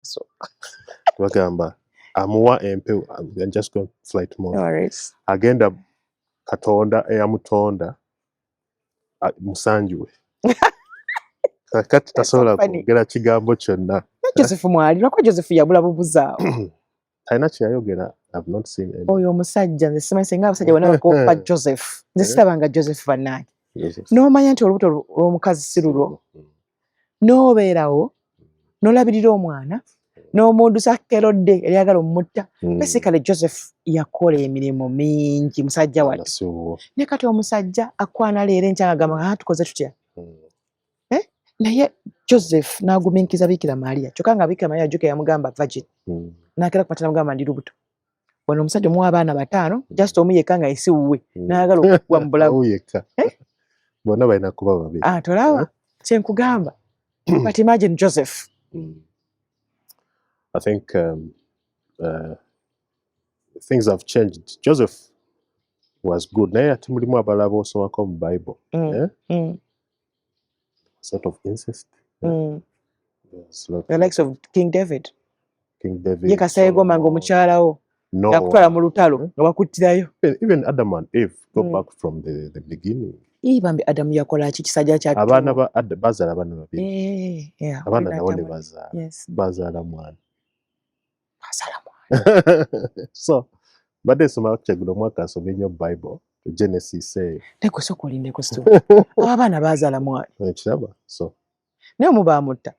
So bagamba amuwa empewo, I'm just going to flight mode. no worries. Agenda Katonda eyamutonda musanjuwe. Kakati tasobola kwogera kigambo kyonna. Joseph mwali lwako Joseph yabula bubuzaawo. Talina kyeyayogera. I've not seen any. Oyo omusajja nze simanyi singa abasajja bonna bakoppa Joseph. Nze sitabanga Joseph bannange. N'omanya nti olubuto lw'omukazi si lulwo. N'obeerawo n'olabirira omwana n'omuddusa kelodde eryagala omutta. Basically Joseph yakola emirimu mingi musajja wali. Ne kati omusajja akwana leero enkya agamba tukoze tutya. Naye Joseph n'aguminkiza Bikira Maria. Kyokka nga Bikira Maria ajjuka yamugamba virgin. N'akera ku matala mugamba ndi lubuto. Wano omusajja omuwa abaana 5 just omu yekka nga esi wuwe n'ayagala okuggwa mu bulago. Bonna balina kuba babiri. Tolaba kye nkugamba. But imagine Joseph. I think things have changed. Joseph was good. Naye ate mulimu abalala b'osomako mu Bible. Sort of incest. The likes of King David. Ye Kasayegoma Solomon. ng'omukyalawo. Yakutwala mu lutalo nga bakuttirayo. Even Adam and Eve go back from the beginning. Bambi Adamu yakola ki kisajja kya abaana bazaala abaana babiri. Abaana nabo ne bazaala. Bazaala mwana. So badde nsoma kyagula omwaka asomye nnyo Bible. Genesis say. Neko sokolindeko so. Abaana bazaala mwana. Ekiraba. So. Naye omu baamutta.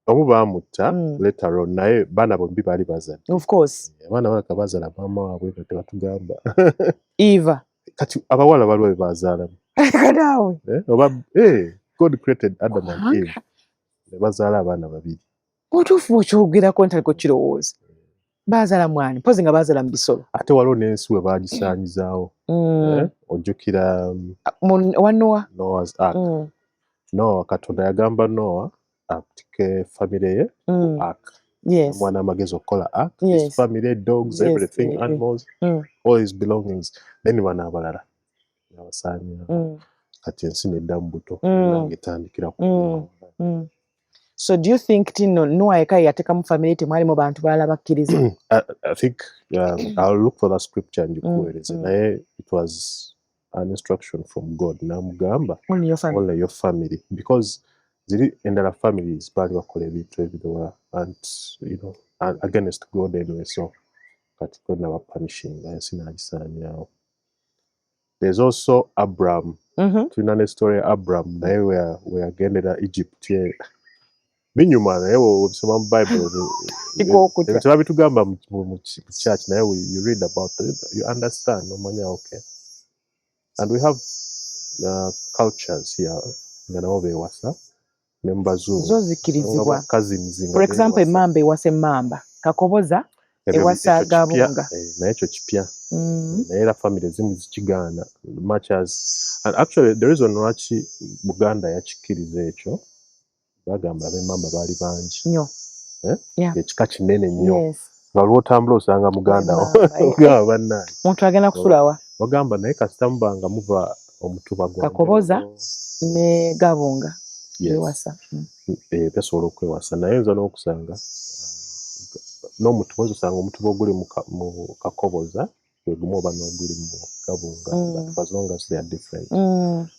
Omu baamutta later on naye baana bombi baali bazadde. Of course. Abaana balaka bazaala maama waabwe tebatugamba. Eva. Kati abawala baliwo be bazaalamu. Kadawe. God created Adam and Eve. Ne bazaala abaana babiri. Otuufu okyogerako ntaliko kirowooza. Bazaala mwana. Mpozi nga bazaala mu bisolo. Ate waliwo n'ensi we baagisaanyizaawo. Ojjukira wa Noah. Noah's Ark. Noah Katonda yagamba Noah atike family ye Ark. Yes. Mwana amagezi okukola Ark. His family, dogs, everything, animals, all his belongings. Then bana abalala. Abasaanya. Kati ensi nedda mu buto. Ng'etandikira ku. So do you think Noah yekka yatekamu family temwalimu bantu balala bakkiriza? I think I'll look for that scripture and kuweereza. Naye it was an instruction from God. Namugamba only your family. Because ziri endala families baali bakola ebintu ebirala and against God anyway, so kati God naba punishing ensi n'agisaanyaawo. There's also Abraham. Tulina ne story ya Abraham naye we agendera Egypt ye binyuma naye obisoma mu Bible ebintu babitugamba mu church naye you read about it, you understand omanya okay. And we have cultures here nga nabo beewasa ne mbazungu zo zikirizibwa. cousins. For example Mamba ewasa Mamba, Kakoboza ewasa Gabunga. Naye ekyo kipya. Naye era family zimu zikigaana much as, and actually the reason lwaki Buganda yakikiriza ekyo bagamba ab'Emmamba baali bangi nnyo. Ekika kinene nnyo nga lwotambula osanga Muganda ogamba bannange omuntu agenda kusulawa bagamba naye kasita mubanga muva omutuba gwa Kakoboza ne Gabunga ewasa basobola okwewasa naye nza n'okusanga n'omutuba osanga omutuba oguli mu Kakoboza gwe gumu oba n'oguli mu Gabunga, but as long as they are different.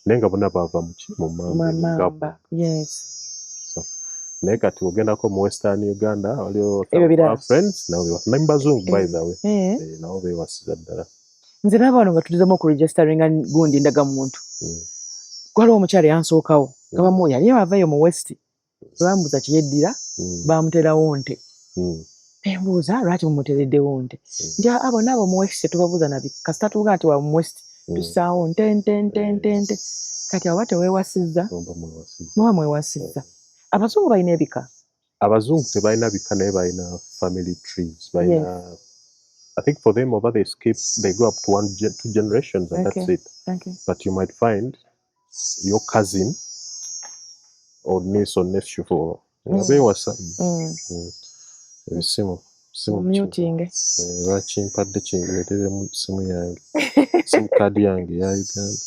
Naye nga bonna bava mu Mamba. Naye kati ogendako mu Western Uganda waliwo friends nabo bewasa naye Bazungu by the way nabo bewasiza ddala. Nze n'aba wano nga tulizamu okuregisteringa gundi ndaga muntu waliwo omukyala yansookawo gabamu yali avayo mu West bambuuza kiyeddira bamuterawo nte embuuza lwaki mumutereddewo nte nti abo naabo mu West tubabuuza nabi kasita tuvuga nti wa mu West tusaawo nte kati aba teweewasizza muba mwewasizza. Abazungu balina ebika. Abazungu tebalina bika naye balina family trees. I think for them over they go up to 2 generations and that's it. But you might find your cousin or niece or nephew for bewasa. Ebisimu muting bakimpadde kindeetere mu simu yange simu kaadi yange ya Uganda.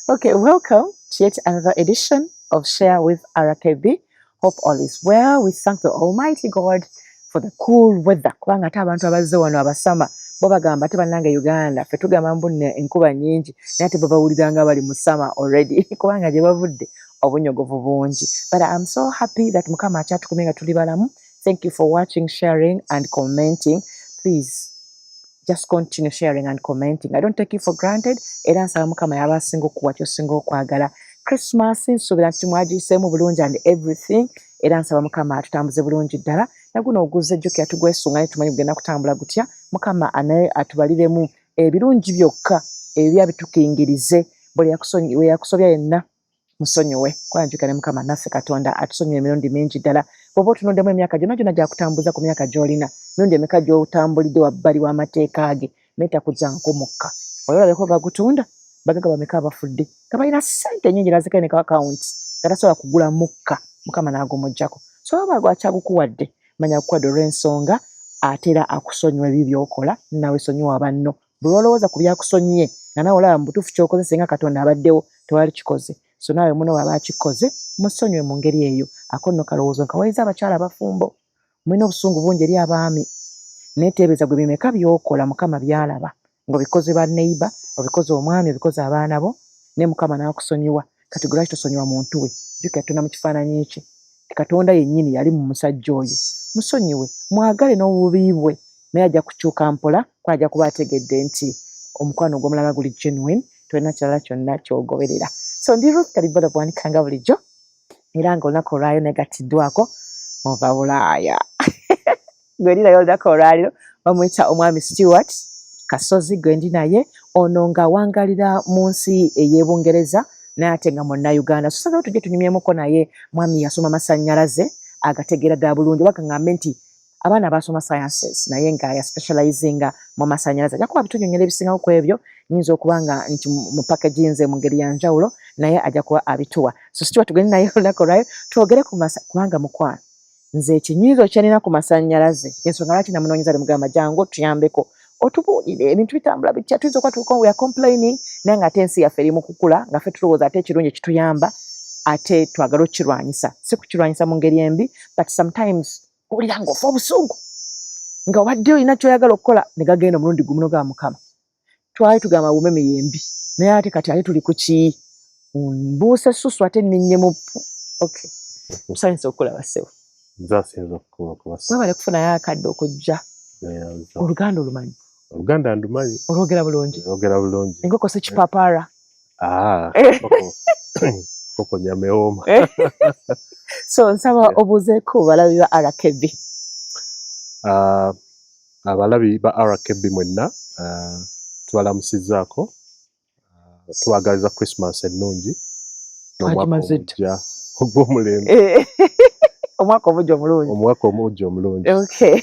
Okay, welcome to yet another edition of Share with RKB. Hope all is well. We thank the Almighty God for the cool weather. Kubanga ate abantu abazze wano abasama bo bagamba ate bannange Uganda ffe tugamba mbunne enkuba nnyingi naye ate babawulira nga bali mu summer already kubanga gye bavudde obunyogovu bungi. But I'm so happy that Mukama akyatukumye nga tuli balamu. Thank you for watching, sharing and commenting. Please just continue sharing and commenting. I don't take it for granted. Era nsaba Mukama yaba asinga okuwa ky'osinga okwagala. Christmas nsuubira nti mwagiyiseemu bulungi and everything. Era nsaba Mukama atutambuze bulungi ddala. Naguno oguzze jjukira tugwesunga naye tumanyi gugenda kutambula gutya. Mukama anaye atubaliremu ebirungi byokka ebibya bitukingirize. Buli yakusobya yenna musonyiwe. Kubanga njjukira ne Mukama naffe Katonda atusonyiwe emirundi mingi ddala. Bw'oba otunuddemu emyaka gyonna gyakutambuza ku myaka gy'olina. Mirundi emeka gy'otambulidde wabbali w'amateeka ge naye takujjangako mukka. Olabeko bagutunda bagaga bameka abafudde nga balina ssente nnyingi nazikaine ne akawunti nga tasobola kugula mukka Mukama n'agumuggyako. So oba gwakyagukuwadde manya kukuwadde olw'ensonga atera akusonyiwa ebibi by'okola nawe sonyiwa banno. Buli olowooza ku byakusonyiye nga nawe olaba mu butuufu ky'okoze singa Katonda abaddewo tewali kikoze. So nawe muno waba akikoze musonyiwe mu ngeri eyo. Ako nno kalowoozo nkawaliza abakyala abafumbo. Mulina obusungu bungi eri abaami. Neeteebereza gwe bimeka by'okola Mukama byalaba. Ng'obikoze ba neighbor, obikoze omwami, obikoze abaana bo, ne Mukama n'akusonyiwa. Kati gwe lwaki tosonyiwa muntu we? Jjukira tuna mu kifaananyi kye. Katonda yennyini yali mu musajja oyo. Musonyiwe, mwagale n'obubi bwe. Naye ajja kukyuka mpola, kuba ajja kuba ategedde nti omukwano gw'omulaba guli genuine, tolina kirala kyonna ky'ogoberera. So ndi Ruth Kalibola bwanikanga bulijjo. Era ng'olunaku olwayo negatiddwako muva Bulaaya. Gwe ndi naye olunaku olwaliro bamuyita omwami Stewart Kasozi gwe ndi naye ono nga wangalira mu nsi ey'Ebungereza naye ate nga Munnayuganda. So sasa tujje tunyumyemuko naye mwami yasoma masannyalaze agategeera ddala bulungi. Bagambe nti abaana basoma sciences naye nga ya specializinga mu masannyalaze. Ajja kuba bitunyonyera ebisingawo ku ebyo nyinza okuba nga nti mu packaginze mu ngeri ya njawulo naye ajja kuba abituwa. So Stewart gwe ndi naye olunaku olwayo twogere kubanga mukwano. Nze ekinyizo kyenina ku masannyalaze ensonga lwaki namunoonyeza ne mugamba jangu tuyambeko otubuulire ebintu bitambula bitya tuyinza okuba we are complaining naye nga ate ensi yaffe eri mu kukula nga ffe tulowooza ate ekirungi ekituyamba ate twagala okukirwanyisa si kukirwanyisa mu ngeri embi but sometimes owulira ng'ofa obusungu nga obadde olina ky'oyagala okukola ne gagenda omulundi gumu n'ogaba Mukama twali tugamba bumeme yembi naye ate kati ate tuli ku ki mbuuse essusu ate nninnyemu okay musanyusa okukulaba ssebo Nzasinza okubasa. Wabale kufunayo akadde okujja. Oluganda olumanyi? Oluganda ndumanyi. Olwogera bulungi? Olwogera bulungi. Enkoko si kipapara? Koko nyameoma. So nsaba obuuzeeko balabi ba RKB. Abalabi ba RKB mwenna tubalamusizzaako. Tubagaliza Christmas ennungi. Twagimazidde. Ogw'omulembe. Omwaka omujja omulungi. Omwaka omujja omulungi. Okay.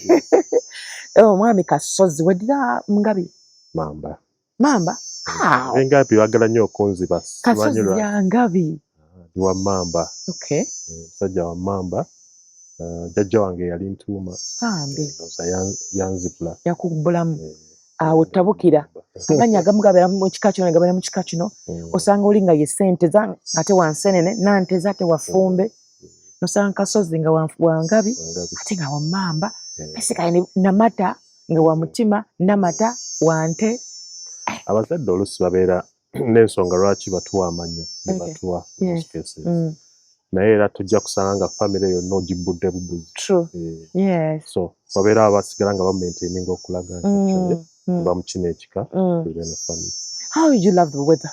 Omwami Kasozi weddira Ngabi? Mamba. Mamba? Engabi bagala nnyo okunziba. Kasozi ya Ngabi. Ndi wa Mamba. Okay. Musajja wa Mamba. Jjajja wange yali ntuuma. Bambi. Yanzibula. Yakubbulamu. Awo tabukira. Amannya agamu gabeera mu kika kino ne gabeera mu kika kino. Osanga oli nga ye Ssenteza ate wa Nsenene, Nanteza ate wa Ffumbe. Nosanga Kasozi nga wa Ngabi ate nga wa Mamba. Basically Namata nga wa Mutima, Namata wa Nte. Abazadde oluusi babeera n'ensonga lwaki batuwa amanya ne batuwa cases. Naye era tujja kusanga nga famire yonna ogibbudde bubuzi. True. Yes. So babeera abasigala nga bamaintaininga okulaga nti ba mu kino ekika beno family. How would you love the weather?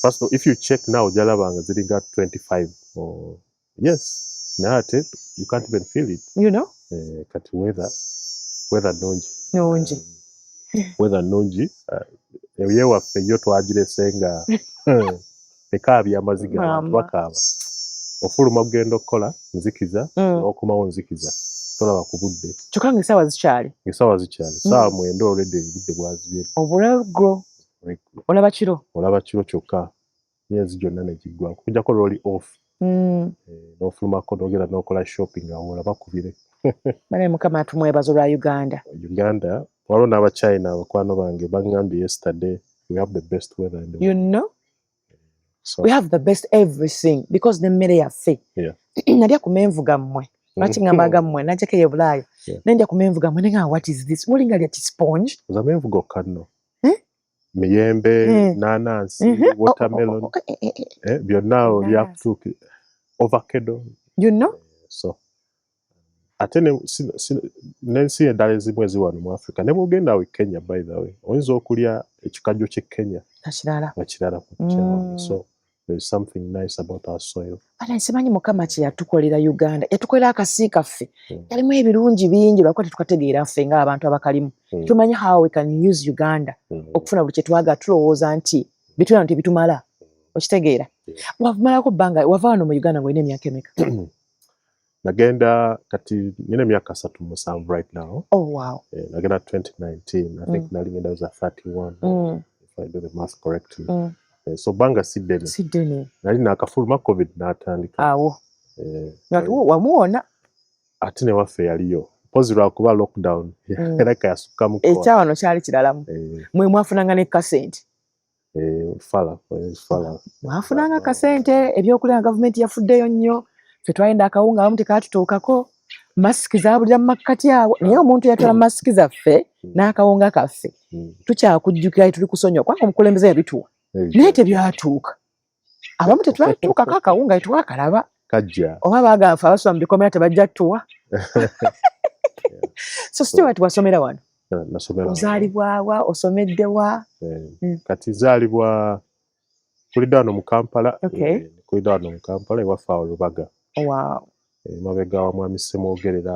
First of all, if you check now, Jalabanga ziringa 25 or yes, naate you can't even feel it. You know? Kati weather nungi. Nungi. Weather nungi. Ebiye waffe yo twagirese nga ekaabya amaziga abantu bakaaba. Ofuluma kugenda okukola nzikiza n'okumawo nzikiza. Tolaba ku budde. Kyokka ng'essaawa zikyali. Essaawa zikyali. Ssaawa mwenda olwedde obudde bwazibye. Obulago. Olaba kiro? Olaba kiro kyokka. Myezi gyonna ne giggwa. Okuggyako lw'oli off. N'ofulumako n'ogenda n'okola shopping awo olaba kubire. Bale Mukama atumwebaza olwa Uganda. Uganda, waliwo n'Abachina abakwano bange baŋŋambye yesterday we have the best weather in the You world. know? So, We have the best everything because nemmere yaffe. Yeah. Nalya ku menvu gammwe. Lwaki ngamba gammwe najjako eyo Bulaaya. Yeah. Nendya ku menvu gammwe nenga what is this? Mulinga lya sponge. amenvu gokka nno. Eh? Miyembe, nanansi, watermelon, byonna olya kutuuka avocado. You know? So ate n'ensi endala ezimu eziwano mu Africa ne bw'ogenda we Kenya by the way oyinza okulya ekikajjo ky'e Kenya nga kirala ku kyawe. So there's something nice about our soil. Bana simanyi Mukama kye yatukolera Uganda. Yatukolera akasi kaffe. Yalimu ebirungi bingi lwakuba tetukategeera ffe ng'abantu abakalimu. Tumanyi how we can use Uganda okufuna buli kye twagala tulowooza nti bitulano tebitumala. Okitegeera? Wamalako bbanga wava wano mu Uganda ng'olina emyaka emeka? Nagenda kati nina emyaka 37 right now. Oh wow. Nagenda 2019. I think nali ngenda was 31 if I do the math correctly. So banga Sydney. Nali nakafuluma COVID n'atandika. Awo. Wamuwona. Ate ne waffe yaliyo. Pozi lwakuba lockdown. Era kayasukkamu. Ekyawano kyali kiralamu. Mwe mwafunanga ne kasente. Fala. Mwafunanga kasente ebyokulya gavumenti yafuddeyo nnyo. Ffe twayenda akawunga abamu tekatutuukako. Masiki zaabulira mu makkati awo. Naye omuntu yatwala masiki zaffe n'akawunga kaffe. Tukyakujjukira tuli kusonyiwa kubanga omukulembeze yabituwa. Naye tebyatuuka. Abamu tetwatuukako akawunga tetwakalaba. Kajja. Oba baagafa abasoma mu bikomera tebajja ttuwa. So Stewart wasomera wano? Nasomera. Ozaalibwa wa? Osomedde wa? Kati zaalibwa kulidde wano mu Kampala. Okay. Kulidde wano mu Kampala ewaffe awo Lubaga. Wow. Mabega wa mwami Ssemwogerera.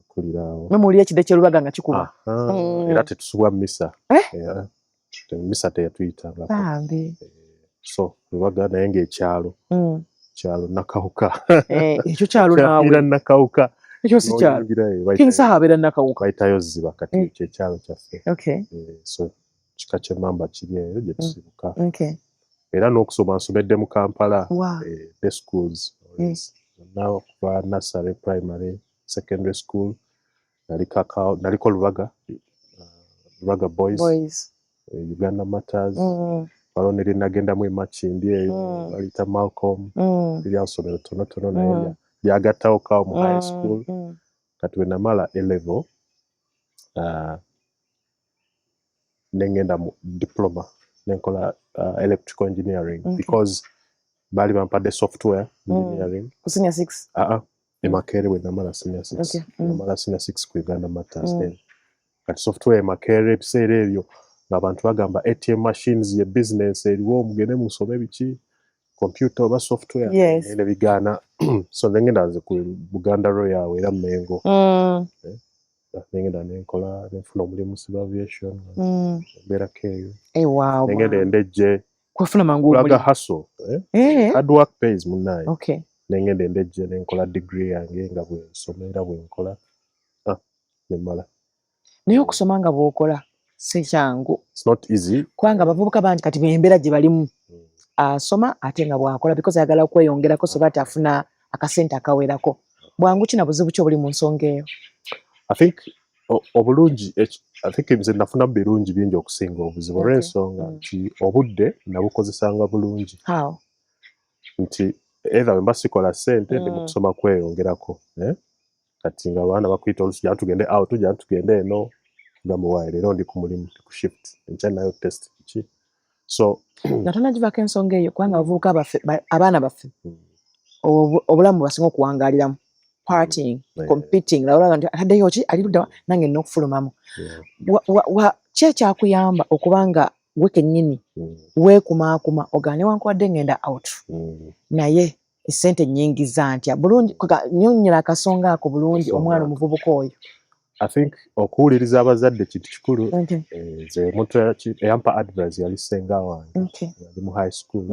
Kulira awo. Memuli ekide kye Lubaga nga kikuba. Era tetusubwa misa. Misa teyatuyitanga. Bambi. So Lubaga naye ng'ekyalo. Kyalo Nakawuka. Ekyo kyalo naawe. Era Nakawuka. Ekyo si kyalo. King Sahabera Nakawuka. Bayitayo Ziba kati ekyo kyalo kyaffe. Okay. So kika ky'emmamba kiri eyo gye tusibuka. Okay. Era n'okusoma nsomedde mu Kampala. Wow. The schools. Now kuva nursery, primary, secondary school. Naliko Lubaga. Lubaga Boys. Uganda Matters. Baloneri nagendamu emakindi eyo balita Malcolm. Liri asomero tonotono naye lyagattawo kawo mu high school. Kati we namala A-level nengenda mu diploma nenkola electrical engineering because bali bampadde software engineering. Senior 6? Makerere we namala senior 6. Okay. Namala senior 6 ku Uganda Matters then. Kati software Makerere ebiseera ebyo abantu bagamba ATM machines ye business eriwo mugende musome biki computer oba software ne bigana. So nengenda nze ku Buganda Royal era Mengo. Nengenda nenkola nefuna omulimu civil aviation. Beera keyo. Wow. Nengenda endejje. Kwafuna mangu kulaga hustle. Hard work pays munayi. Okay. Nengenda endejje nenkola degree yange nga bwe nsomera bwe nkola. Nemala. Naye okusoma nga bw'okola si kyangu. It's not easy. Kubanga abavubuka bangi kati bembeera gye balimu. Asoma ate nga bw'akola because ayagala okweyongerako so that afuna akasente akawerako. Bwangu kina buzibu ki obuli mu nsonga eyo? I think obulungi nze nafuna birungi bingi okusinga obuzibu olw'ensonga nti obudde nabukozesanga bulungi. How? Nti either bwe mba sikola ssente ndi mu kusoma kweyongerako. Kati nga abaana bakuyita oluusi jja tugende out jja tugende eno gamba waayi leero ndi ku mulimu ndi ku shift enkya nayo test ki. So nga tonagivako ensonga eyo kubanga abavubuka baffe abaana baffe obulamu basinga okuwangaaliramu partying, competing, laula nti ataddeyo ki alidda nange nina okufulumamu. Ki ekyakuyamba okubanga gwe kennyini weekumaakuma ogaane wankwadde ngenda out naye essente nnyingiza ntya bulungi nnyonnyera akasonga ako bulungi omwana omuvubuka oyo? I think okuwuliriza abazadde kintu kikulu. Nze omuntu eyampa advice yali ssenga wange yali mu high school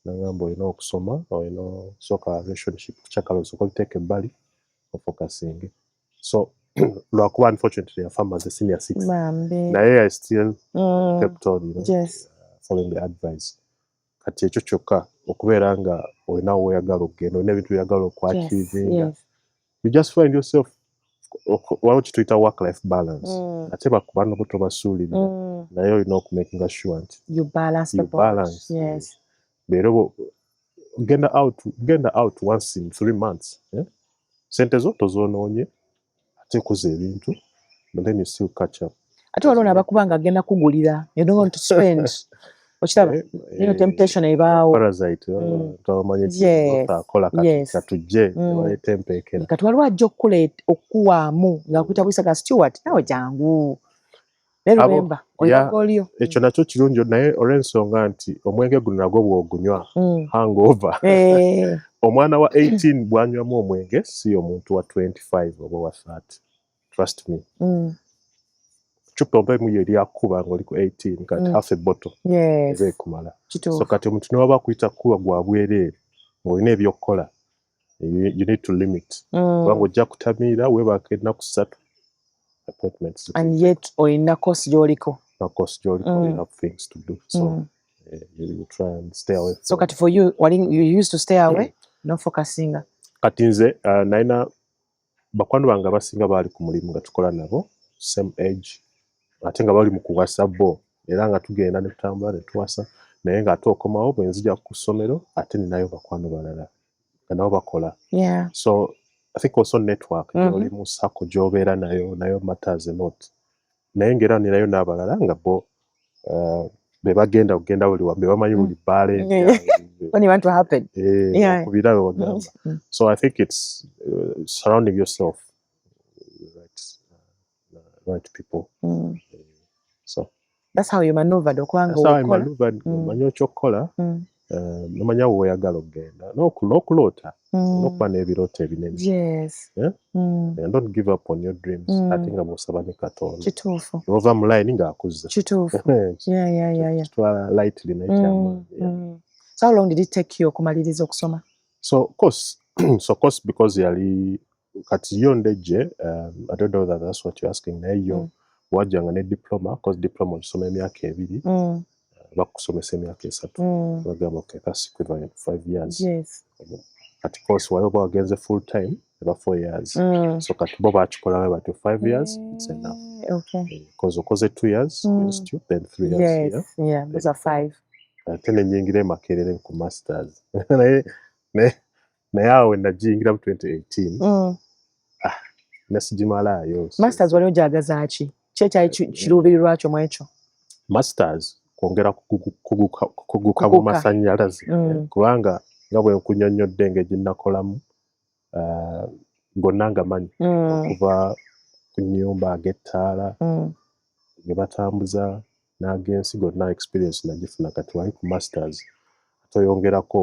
nagamba olina okusoma olina osooka relationship kukyakalozi okoliteeka ebbali ofocusing. So lwakuba unfortunately yafa maze senior 6 naye I still kept on following the advice. Kati ekyo kyokka okubeera nga olina woyagala okugenda olina ebintu byagala okwachivinga you just find yourself waliwo kituyita work life balance ate bakuba nobuto basuulirira naye olina okumakinga sure nti you balance the balance yes leero genda out once in 3 months sente zo tozoonoonye ate kuza ebintu but then you still catch up ate waliwo n'abakubanga agenda kugulira you don't want to spend okiraba temptation ebaawo parasite tamanyi akola katujje baleeta empeekera kati waliwo ajja okukuwaamu ng'akuyita buyisa Stewart nawe jangu neremba olyo ekyo nakyo kirungi naye olw'ensonga nti omwenge guno nagwo bw'ogunywa hangover omwana wa 18 bw'anywamu omwenge si omuntu wa 25 oba wa 30 trust me chupa oba emu yeri akuba ng'oli ku 18 kati half a bottle eba ekumala so kati omuntu niwaba akuyita kuba gwa bwereere ng'olina ebyokukola you need to limit kubanga ojja kutamiira weebaako ennaku 3 appointments and yet olina course gy'oliko you have things to do so you try and stay away so kati for you you used to stay away no focusing kati nze nalina bakwano bange abasinga baali ku mulimu nga tukola nabo same age ate nga bali mu kuwasa bo era nga tugenda ne tutambula ne tuwasa naye ng'ate okomawo bwe nzija ku ssomero ate ninayo bakwano balala nga nabo bakola so I think also network oli mu sako gy'obeera nayo matters a lot naye ng'era ninayo n'abalala nga bo be bagenda kugenda buli wamu be bamanyi buli bbaala when you want to happen okubira wagamba so I think it's surrounding yourself right people so that's how you maneuvered okwanga omanyi okyokukola nomanya weeyagala okgenda n'okuloota n'okuba n'ebirooto ebinene and don't give up on your dreams ate nga bw'osaba ne Katonda kituufu ova mu line ng'akuzza kituufu kitwala lightly n'ekyamaanyi so how long did it take you okumaliriza okusoma so course because yali kati yo ndejje I don't know that that's what you're asking naye yo wajjanga ne diploma cause diploma osoma emyaka 2 bakusomesa emyaka 3 bagamba okay that's equivalent 5 years kati course wayoba wagenze full time eba 4 years so kati bo bakikolawo batyo 5 years it's enough because okoze 2 years institute then 3 years those are 5 ate nenyingira emakerere ku masters naye awo nagiyingira mu 2018 nesigimalayo masters wali ojagaza ki kyekyali kiruubirirwa kyo mu ekyo masters kwongera kuguka mu masannyalaze kubanga nga bwe nkunyonnyodde engeri nnakolamu gonna nga manyi okuva ku nnyumba ag'ettaala ge batambuza n'agensi gonna experience nagifuna kati wali ku masters toyongerako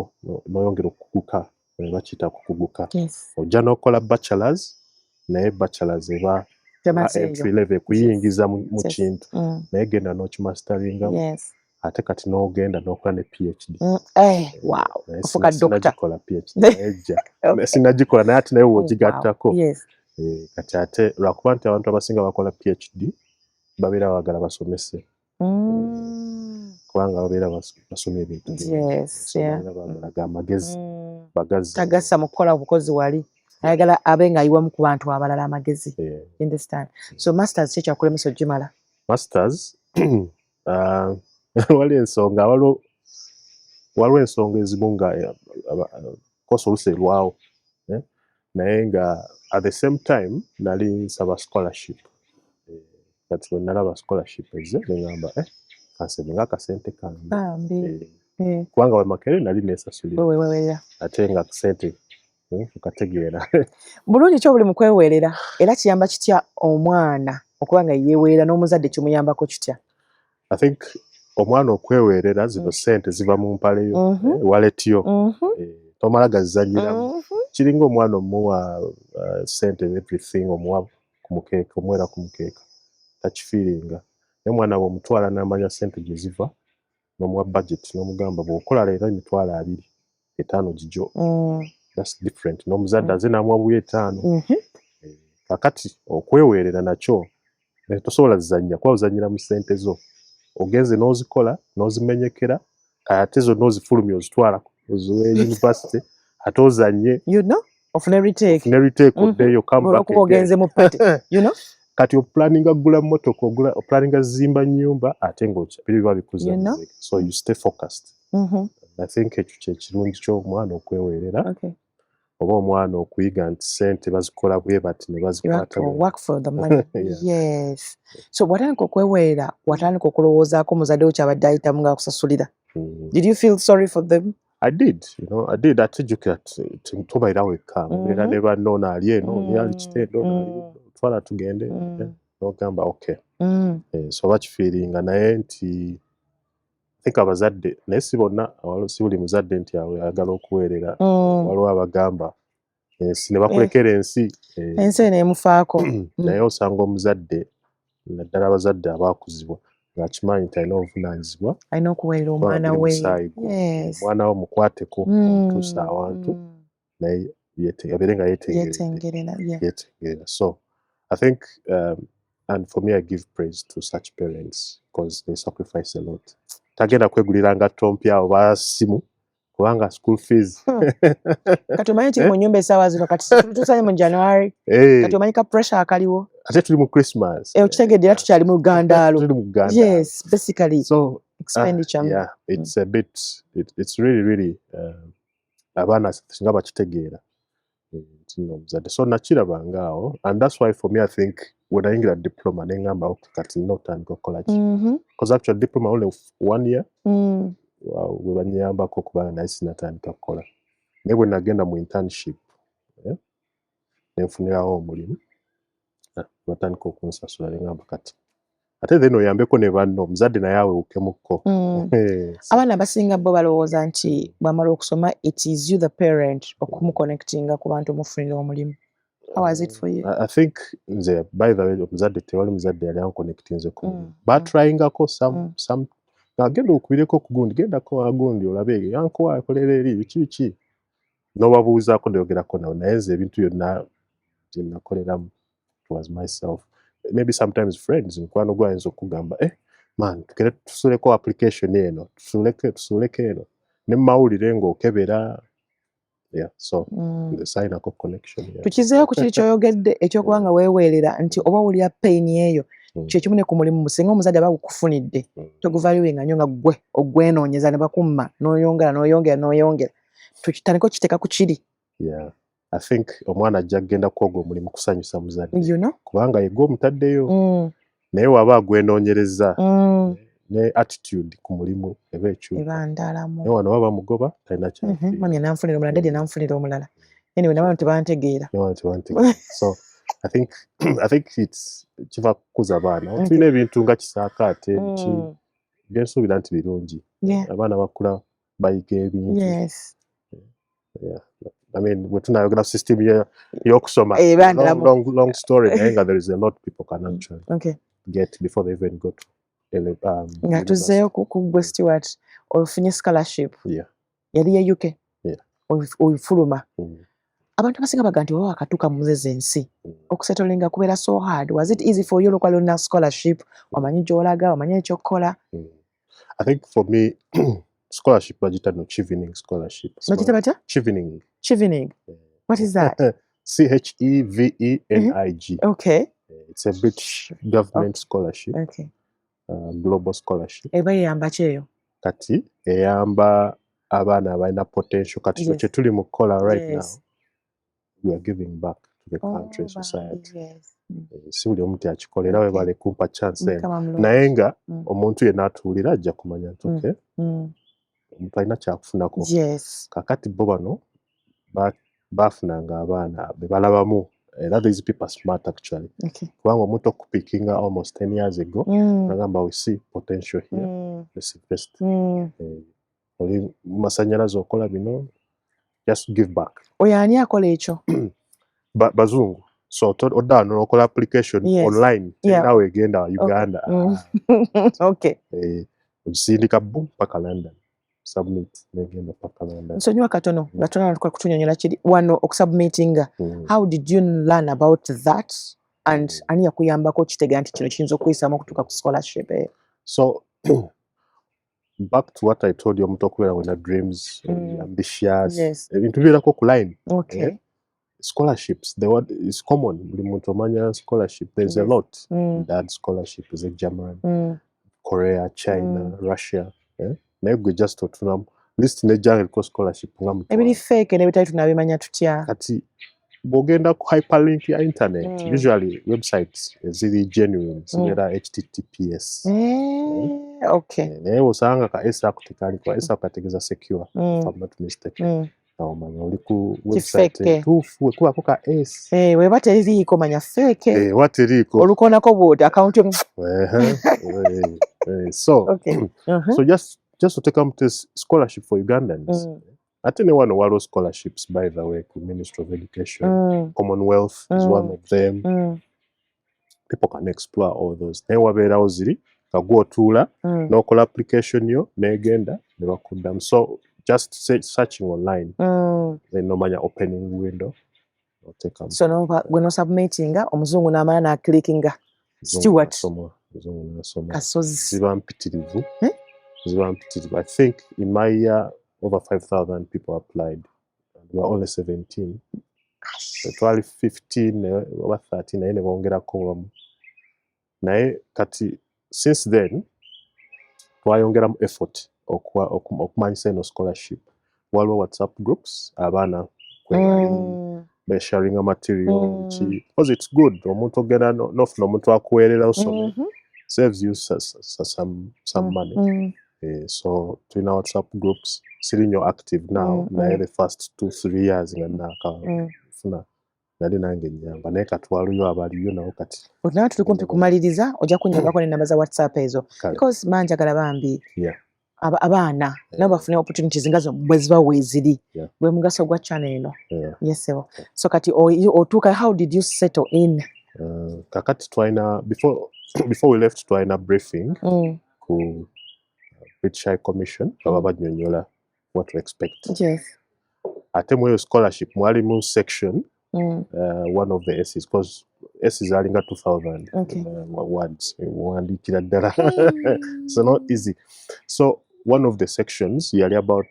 n'oyongera okukuguka bakiyita kukuguka ojja n'okola bachelors naye bachelors eba entry level kuyingiza mu kintu naye genda n'okimastaringamu ate kati n'ogenda n'okola ne PhD ofuka sinagikola PhD ejja sinagikola naye ate naye wogigattako kati ate lwakuba nti abantu abasinga bakola PhD babeera bagala basomese kubanga babeera basomye ebintu bagalaga amagezi bagazi tagassa mu kukola obukozi wali ayagala abe ng'ayiwamu ku bantu abalala amagezi understand so masters kyekyakulemesa ogimala masters waliwo ensonga ezimu nga kosa oluselwawo naye nga at the same time nali nsaba scholarship kati bwe nalaba scholarship ezze neŋŋamba kansebe ng'akasente kange kubanga Makerere nali neesasulira ate nga sente tukategeera bulungi kyo buli mu kweweerera era kiyamba kitya omwana okuba nga yeeweera n'omuzadde kimuyambako kitya I think omwana okweweerera zino sente ziva mu mpale yo waletyo tomala gazizanyiramu kiringa omwana omuwa sente everything omuwa ku mukeeka omwera ku mukeeka takifiiringa naye omwana bw'omutwala n'amanya sente gye ziva n'omuwa budget n'omugamba bw'okola leero emitwalo 2 5 gijjo that's different n'omuzadde aze n'amuwa buye 5 kakati okweweerera nakyo tosobola zizannya kuba ozannyira mu sente zo ogenze n'ozikola n'ozimenyekera ate zo n'ozifulumya ozitwala oziwe university ate ozanye ofune retake oddeeyo come back olwokuba ogenze mu party you know kati opulaninga kugula mmotoka opulaninga zimba nnyumba ate ng'obiri biba bikuza muzika so you stay focused. I think ekyo kyekirungi ky'omwana okweweerera oba omwana okuyiga nti ssente bazikola bwe bati ne bazikwata work for the money. Yes. So bw'atandika okweweerera watandika okulowoozaako muzadde wo kyabadde ayitamu ng'akusasulira. Did you feel sorry for them? I did, atejjukira tobaira wekka era ne banno naali eno yali kitendo twala tugende n'ogamba okay. So bakifiiringa naye nti I think abazadde naye si bonna si buli muzadde nti ayagala okuweerera waliwo abagamba ensi ne bakulekera ensi eneemufaako naye osanga omuzadde naddala abazadde abaakuzibwa ng'akimanyi nti alina obuvunaanyizibwa alina okuweerera omwana we omwana we mukwateko omutuusa awantu naye abeere nga yeetengerera. So I think and for me I give praise to such parents because they sacrifice a lot. Tagenda kwegulira ngatto mpya oba simu kubanga school fees kati omanyi kiri mu nnyumba essaawa zino kati tutusanye mu January kati omanyi ka pressure akaliwo ate tuli mu Christmas kitegedde era tukyali mu Gandaalo. Yes, basically so expenditure. Yeah, it's a bit it's really abaana singa bakitegeera so nakirabanga awo and that's why for me I think when I get a diploma nengamba kati notandika okukola ki because actually diploma only 1 year we banyambako okubanga naye sinatandika kukola naye bwe nagenda mu internship nenfunirawo omulimu batandika okunsasula nengamba kati ate then oyambeko ne banno omuzadde naye awewukemukko. Abaana abasinga bo balowooza nti bwamala okusoma it is you the parent okumuconnectinga ku bantu omufunira omulimu. How was it for you? I think nze by the way omuzadde tewali muzadde yali anconnectinze ku mulimu batryingako some agenda okubireko ku gundi gendako agundi olabe yanko akolera eri biki n'obabuuzaako ndoyogerako nawe naye nze ebintu byonna bye nakoleramu it was myself. Maybe sometimes friends mukwano gwayinza okugamba man tukere tusuleko application eno tusuleke eno ne mawulire ng'okebera so the sign of connection. Tukizeeyo ku kiri kyoyogedde ekyokubanga weeweerera nti oba owulira pain eyo kyekimu ne ku mulimu singa omuzadde aba gukufunidde toguvaluwenga nnyo nga ggwe ogwenoonyeza ne bakumma n'oyongera tukitandika okiteeka ku kiri. I think omwana ajja kugenda kwogwa omulimu kusanyusa muzadde kubanga yegwe omutaddeyo naye waba agwenoonyereza ne attitude ku mulimu eba ekyuka naye wano baba mugoba talina mami nanfunira omulala dadi nanfunira omulala anyway nabano tebantegeera so I think it's kiva kukuza abaana tulina ebintu nga kisaakaate byensuubira nti birungi abaana bakula bayiga ebintu. I mean, we're talking about system here. Long story. There is a lot people can actually get before they even go to. Ngatuzeyo ku Stewart ofunye scholarship. Yali ya UK. Oyifuluma. Abantu abasinga baga nti waba akatuuka mu zeze ensi okusettlinga kubeera so hard. Was it easy for you olwokwalina scholarship? Wamanyi gy'olaga, wamanyi ekyokukola? I think for me scholarship bagita no Chevening scholarship. Bagita batya? Chevening. Chevening. What is that? CHEVENIG. Okay. It's a British government scholarship. Okay. Global scholarship. Eba yamba kyeyo. Kati eyamba abaana abalina potential kati kye tuli mu kola right now. We are giving back to the country, society. Si buli omuntu akikolera we bale kumpa chance naye nga omuntu yenna atuulira ajja kumanya nti okay omuntu alina kyakufunako kakati bo bano bafunanga abaana be balabamu era these people are smart actually kubanga omuntu okupikinga almost 10 years ago nagamba we see potential here let's invest oli masannyalaze okola bino just give back. Oyo ani akola ekyo? Bazungu. So odda n'okola application online nawe egenda Uganda. Okay. Sindika boom paka London. Submit negenda paka London. Nsonyiwa katono nga kutunyonyola kiri wano okusubmitinga. How did you learn about that and ani yakuyambako kitega nti kino kiyinza okuyisaamu okutuuka ku scholarship? So back to what I told you, omuntu okubeera wena dreams ambitious ebintu birako ku line. Okay. scholarships, the word is common. Buli muntu omanya scholarship. There's a Yes. lot Mm. that scholarship is a German, Mm. Korea, China, Russia. Naye gwe just otunamu list nejjanga eriko scholarship nga Ebiri mutwalo. fake n'ebitali tunabimanya tutya. Kati bw'ogenda ku hyperlink ya internet, usually websites eziri genuine zibeera HTTPS. Okay. Naye osanga ka S ako tekaliko, S ako kategeeza secure, if I'm not mistaken. Omanya oli ku website Kifeke. entuufu ekubako ka S. Weba teriiko manya fake. Wateriiko. Olukoonako bw'oti account yo. So, Okay. so just to take up this scholarship for Ugandans. Ate ne wano waliwo scholarships, by the way, ku Ministry of Education. Commonwealth is one of them. People can explore all those. Naye wabeerawo ziri kagwa otuula n'okola application yo n'egenda ne bakuddamu. So just searching online, then nomanya opening window. So gwe no submittinga omuzungu n'amala n'akilikinga Stewart Kasozi. Ziba mpitirivu. I think in my year over 5,000 people applied. We were only 17. Twali 15 oba 13 naye ne bongerako wamu. Naye kati since then twayongeramu effort okumanyisa eno scholarship. Waliwo WhatsApp groups abaana they sharing a material because it's good. Omuntu ogenda n'ofuna omuntu akuweerera osome. Saves you some money. So tulina WhatsApp groups siri nnyo active now. Naye the first 2-3 years nga nakafuna nali nange nnyamba naye katwaliyo abaliyo nabo kati. Nawe tuli kumpi kumaliriza ojja kunnyambako n'ennamba za WhatsApp ezo. Because manjagala bambi abaana nabo bafune opportunities nga zo bwe ziba weeziri. Gwe mugaso gwa channel eno. Yes sir. So kati otuuka, how did you settle in? Kakati twalina before we left twalina briefing ku British High Commission baba bannyonnyola what to expect. Yes. Ate mu scholarship mwalimu section one of the S's because S's alinga 2,000 words wandiikira ddala. So not easy. So one of the sections yali about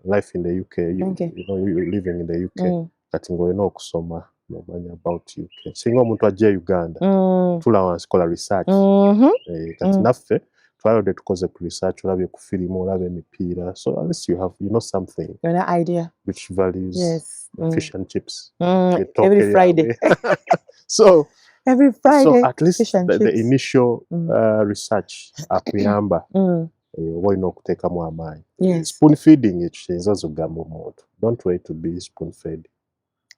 life in the UK. You know, you living in the UK. Kati ng'olina okusoma nomanya about UK. Singa omuntu ajja Uganda tula wansi kola research. Kati naffe twalode tukoze ku research, olabye ku firimu, olabye emipiira. So at least you know something. You know idea. Which values fish and chips. Every Friday. So every Friday. So at least the initial research akuyamba. Oba olina okuteekamu amaanyi. Spoon feeding ekyo kiyinza zogamba omuntu. Don't wait to be spoon fed.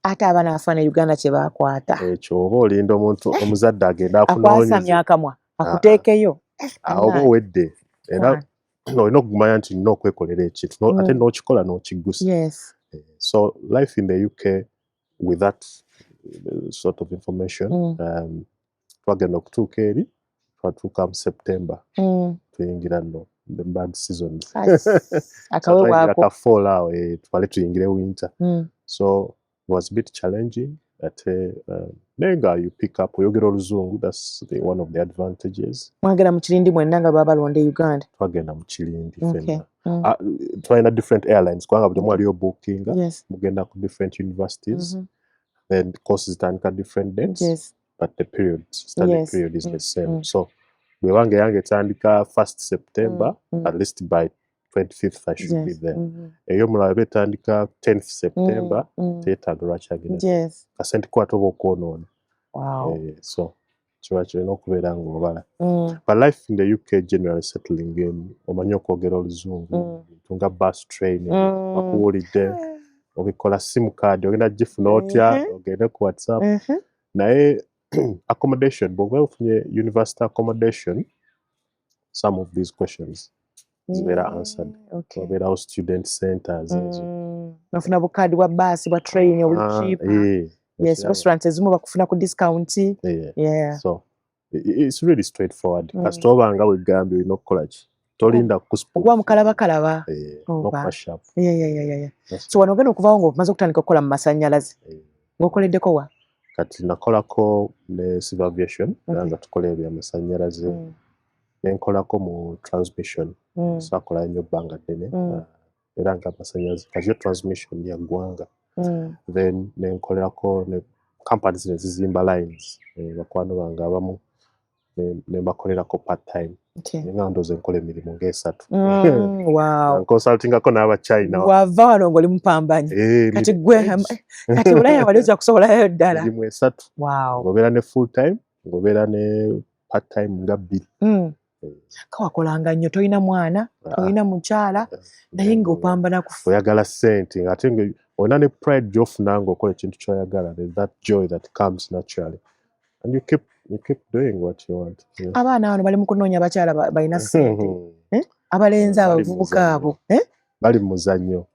Ate abaana bafaana Uganda kye baakwata. Ekyo oba olinda omuntu omuzadde agenda akunoonyeza. Akwasamya akamwa akuteekeyo. Oba owedde era olina okumanya nti nina okwekolera ekintu ate n'okikola n'okiggusa. So life in the UK with that sort of information twagenda okutuuka eri twatuuka mu September tuyingira nno the bad season. Akafall awo twale tuyingire winter. So it was a bit challenging. Nenga you pick up oyogera oluzungu, that's one of the advantages. Mwagenda mu Kirindi mwenna nga baba balonda Uganda. Twagenda mu Kirindi fenna. Twalina different airlines kubanga buli omu aliyo booking. Mugenda ku different universities. And courses zitandika different dates. But the study period is the same. So bwe wange yange etandika 1st September, at least by 25th I should be there. Eyo mulala betandika 10th September, teetaaga lwaki agenda. Kasente kwata oba okwonoona. So kiba kirina okubeera ng'obala. But life in the UK generally settling in, omanyi okwogera oluzungu, tunga bus train, bakuwulidde, obikola sim card, ogenda gifuna otya, ogende ku WhatsApp. Naye accommodation, bw'oba ofunye university accommodation, some of these questions zibeera answered. Wabeerawo student centers ezo. Nofuna bukaadi bwa bus bwa train obuli cheap. Yes, restaurants ezimu bakufuna ku discount. So it's really straightforward. Kasita oba nga wegambye olina okukola ki? Tolinda okuba mukalabakalaba. N'okuba sharp. So wano ogenda okuvaawo ng'omaze okutandika okukola mu masannyalaze. Ng'okoleddeko wa? Kati nakolako ne civil aviation era nga tukola ebyamasannyalaze. Nenkolako mu transmission. Saakola nnyo bbanga ddene. Era nga amasannyalaze kati yo transmission ya ggwanga. then nenkolerako ne companies nezizimba lines bakwano bange abamu ne bakolerako part time nga ndoze nkola emirimu ng'esatu consultingako n'abachina wava wano ng'oli mupambanyi kati gwe kati Bulaya wali ojja kusobolayo ddala emirimu esatu ng'obeera ne full time ng'obeera ne part time nga bbiri kawakolanga nnyo tolina mwana tolina mukyala naye ng'opambana kufa oyagala ssente ng'ate olina ne pride gy'ofuna ng'okola ekintu ky'oyagala that joy that comes naturally and you keep doing what you want. Abaana bano bali mu kunoonya bakyala balina ssente abalenzi abavubuka abo bali muzannyo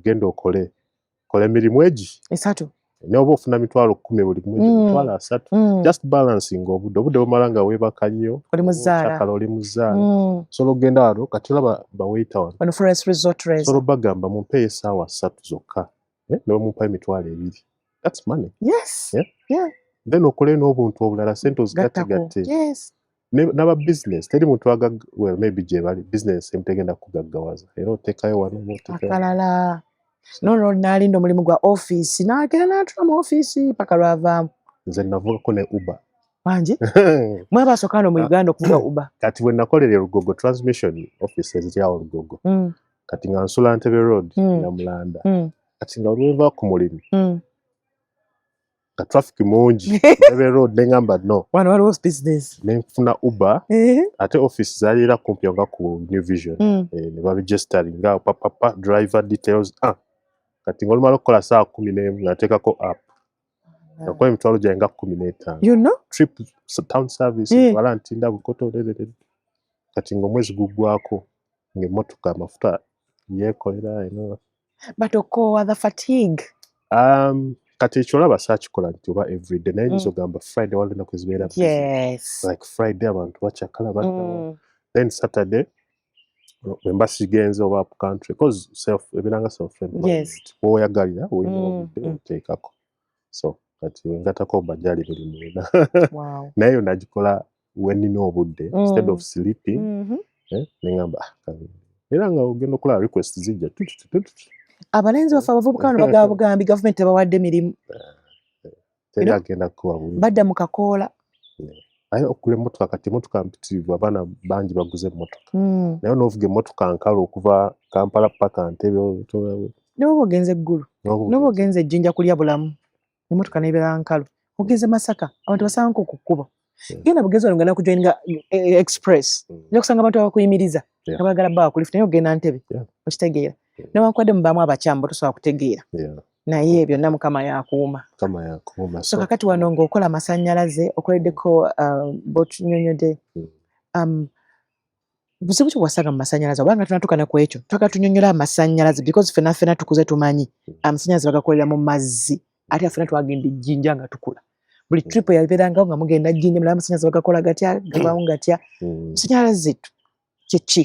genda kola emirimu egi esatu n'oba ofuna 10,000 buli mwezi 30 just balancing obudde bumala nga weebaka nnyo oli muzaala solo ogenda wano kati olaba bawaita wano Forest Resort solo bagamba mumpe essaawa 3 zokka ne mumpa 2,000 that's money then okole n'obuntu obulala sente ozigatte n'aba business teri muntu maybe gye bali business emutegenda kugaggawaza era oteekayo wano akalala nono n'alinda omulimu gwa office n'agenda n'atula mu office paka lwavaamu nze navugako ne Uber wangi mwe basookano mu Uganda okuvuga Uber kati bwe nakolera Lugogo transmission office eziryawo Lugogo kati nga nsula Ntebe road Namulanda kati nga olweva ku mulimu traffic mungi Ntebe road nengamba no wano waliwo business nenfuna Uber ate office zalira kumpi nga ku New Vision ne baregistering nga papa driver details kati ng'olumala okukola saa 11 nateekako app nakola emitwalo gyange nga 15 trip town service wala ntinda Bukoto kati ng'omwezi guggwako ng'emmotoka amafuta yeekolera but okoowa the fatigue kati ekyo olaba saakikola nti oba everyday naye nyiza ogamba Friday waliwo ennaku ezibeera like Friday abantu bakyakala baddawo then Saturday mba sigenze oba up country because ebiranga self-employment woyagalira olina obudde oteekako so kati wengatako bajali buli mwena naye yo nagikola wenina obudde instead of sleeping nengamba era nga ogenda okulaba request zijja abalenzi bafe abavubuka bano bagaba bugambi gavumenti tebawadde mirimu teragenda kuwa bulungi badda mu kakoola aye okugula emmotoka kati emmotoka mpitirivu abaana bangi baguze emmotoka naye n'ovuga emmotoka nkalo okuva Kampala paka Ntebe n'oba ogenze eggulu n'oba ogenze ejjinja kulya bulamu emmotoka n'ebeera nkalu ogenze Masaka abantu basanga ku kkubo genda bugezi wano ngana kujoininga express nja kusanga abantu abakuyimiriza nga bagala bbawa ku lift naye ogenda Ntebe okitegeera newankubadde mubaamu abakyamu tosobola kutegeera naye byonna Mukama yakuuma so kakati wano ng'okola amasannyalaze okoleddeko b'otunyonyodde buzibu ki bwasanga mu masannyalaze obanga tunatuukana ku ekyo twagala tunyonyola amasannyalaze because ffenna tukuze tumanyi amasannyalaze bagakolera mu mazzi ate ffenna twagenda ejjinja nga tukula buli trip yabeerangawo nga mugenda jjinja mulaba amasannyalaze bagakola gatya gabawo gatya amasannyalaze kyeki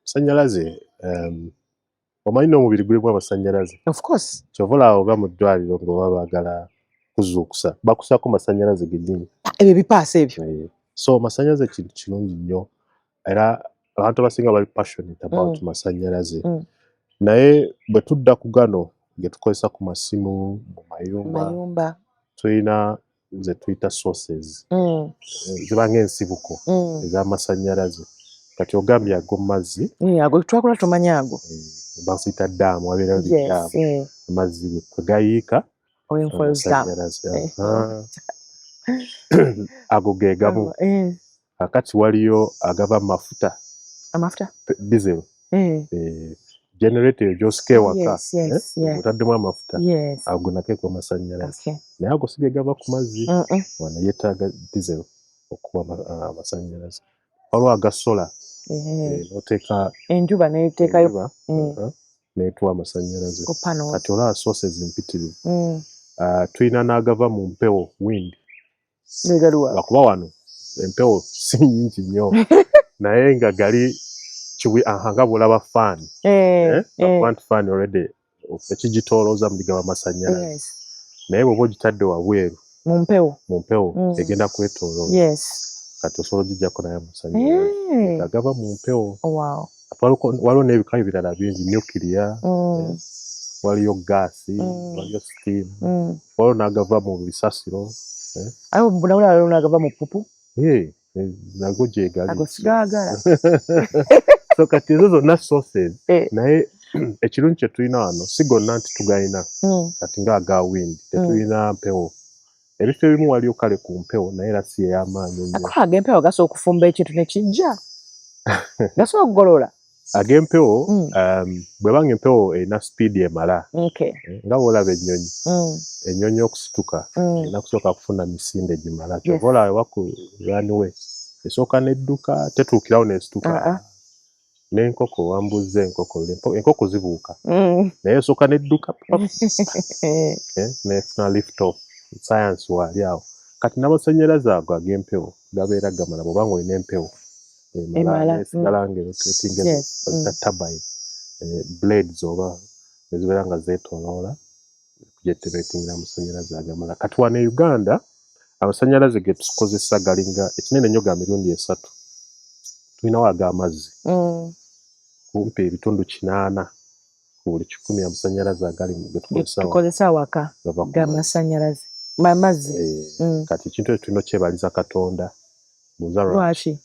amasannyalaze omanyi n'omubiri gulimu amasannyalaze of course kyova olaba oba mu ddwaliro ng'oba baagala kuzuukusa bakusako masannyalaze gennyini ebyo bipaasa ebyo so masannyalaze kintu kirungi nnyo era abantu abasinga bali passionate about masannyalaze naye bwe tudda ku gano ge tukozesa ku masimu mu mayumba tulina ze tuyita sources ziba ng'ensibuko ez'amasannyalaze kati ogambye ago mu mazzi ago twakula tumanyi ago basita daamu wabeerayo bidaamu amazzi kwe gayiika ago ge gamu kakati waliyo agava mu mafuta diesel generator gy'osika ewaka otaddemu amafuta ago nakeeko masannyalaze naye ago si ge gava ku mazzi wano yeetaaga diesel okuba amasannyalaze waliwo agasola noteeka enjuba neteekayo neetuwa amasannyalaze kati olaba sources mpitirivu tulina n'agava mu mpewo wind lwakuba wano empewo si nnyingi nnyo naye nga gali nga bw'olaba faani faani already ekigitoolooza mu ligaba amasannyalaze naye bw'oba ogitadde wabweru mu mpewo egenda kwetoolooza kati osobola ogijjako naye amasannyalaze agava mu mpewo waliwo n'ebika ebirala bingi nuclear waliyo gaasi, waliyo steam, waliyo n'agava mu bisasiro. Ayo mbona n'agava mu pupu. Nago gye gali. Ago sigagala. So kati ezo zonna sources naye ekirungi kye tulina wano si gonna nti tugayina kati ng'aga wind tetulina mpewo. Ebifo ebimu waliyo kale ku mpewo naye era si ey'amaanyi ennyo. Ag'empewo gasobola okufumba ekintu ne kijja. Gasobola okugolola. Ag'empewo bw'eba ng'empewo erina speed emala. Nga bw'olaba ennyonyi. Ennyonyi okusituka erina kusooka kufuna misinde gimala. Kyova olaba ewa ku runway esooka n'edduka tetuukirawo n'esituka. N'enkoko wambuuza enkoko zibuuka naye esooka n'edduka n'efuna lift off. Science wali awo. Kati n'amasannyalaze ago ag'empewo gabeera gamala bw'oba ng'olina empewo emala nesigala ng'erotatinga bazita turbine blades oba ezibeera nga zeetooloola kugeneratingira amasannyalaze agamala. Kati wano e Uganda amasannyalaze ge tukozesa galinga ekinene nnyo ga mirundi 3. Tulinawo ag'amazzi kumpi ebitundu 8 ku buli 100 amasannyalaze agali ge tukozesa waka g'amasannyalaze mazzi. Kati ekintu ekyo tulina kyebaliza Katonda. Lwaki?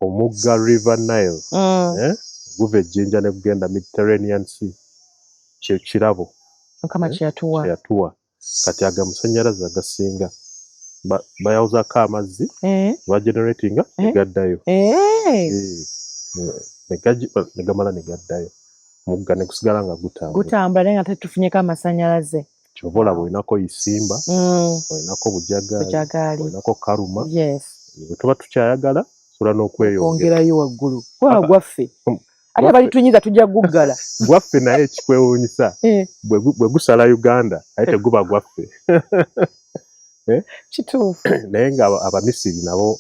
Omugga River Nile guva ejjinja ne gugenda Mediterranean Sea kye kirabo Mukama kyeyatuwa. Kati ag'amasannyalaze agasinga bayawuzaako amazzi bageneratinga ne gaddayo ne gamala ne gaddayo omugga ne gusigala nga gutambula naye nga tetufunyeko amasannyalaze. Kyova olaba olinako Isimba, olinako Bujagali, olinako Karuma. Bwe tuba tukyayagala tusobola n'okweyongerayo waggulu kuba gwaffe ate abalitunyiza tujja kuguggala gwaffe naye ekikwewuunyisa bwe gusala Uganda ate teguba gwaffe. Kituufu. Naye nga Abamisiri nabo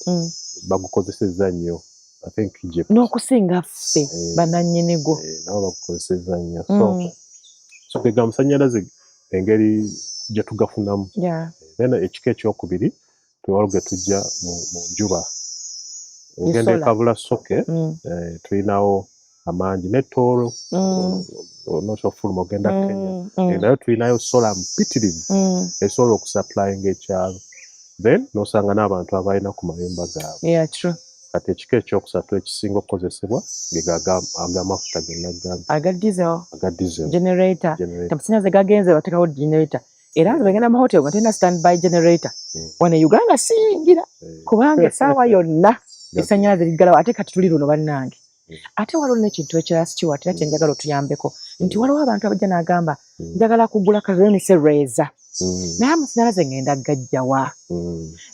bagukozesezza nnyo. I think Egypt. N'okusinga ffe bannannyinigo. Nabo bagukozesezza nnyo. So ge amasannyalaze engeri gye tugafunamu. Then ekika ekyokubiri tuwalge tujja mu njuba. Ogenda e Kabulasoke tulinawo amangi ne Tooro n'osofuluma ogenda Kenya. Nayo tulinayo sola mpitirivu esobola okusupplyinga ekyalo. Then n'osanga n'abantu abalina ku mayumba gaabwe. Kati ekika ekyokusatu ekisinga okukozesebwa ge ag'amafuta ge nagambye. Aga diesel. Generator. Amasannyalaze gagenze bateekawo generator. Era nga bagenda mu hotel nga tena standby generator. Wano e Uganda siyingira kubanga essaawa yonna essannyalaze liggalawo ate kati tuli luno bannange. Ate waliwo n'ekintu ekirala sikiwatira kye njagala otuyambeko nti waliwo abantu abajja n'agamba njagala kugula kazenise reeza naye amasannyalaze ngenda gajjawa.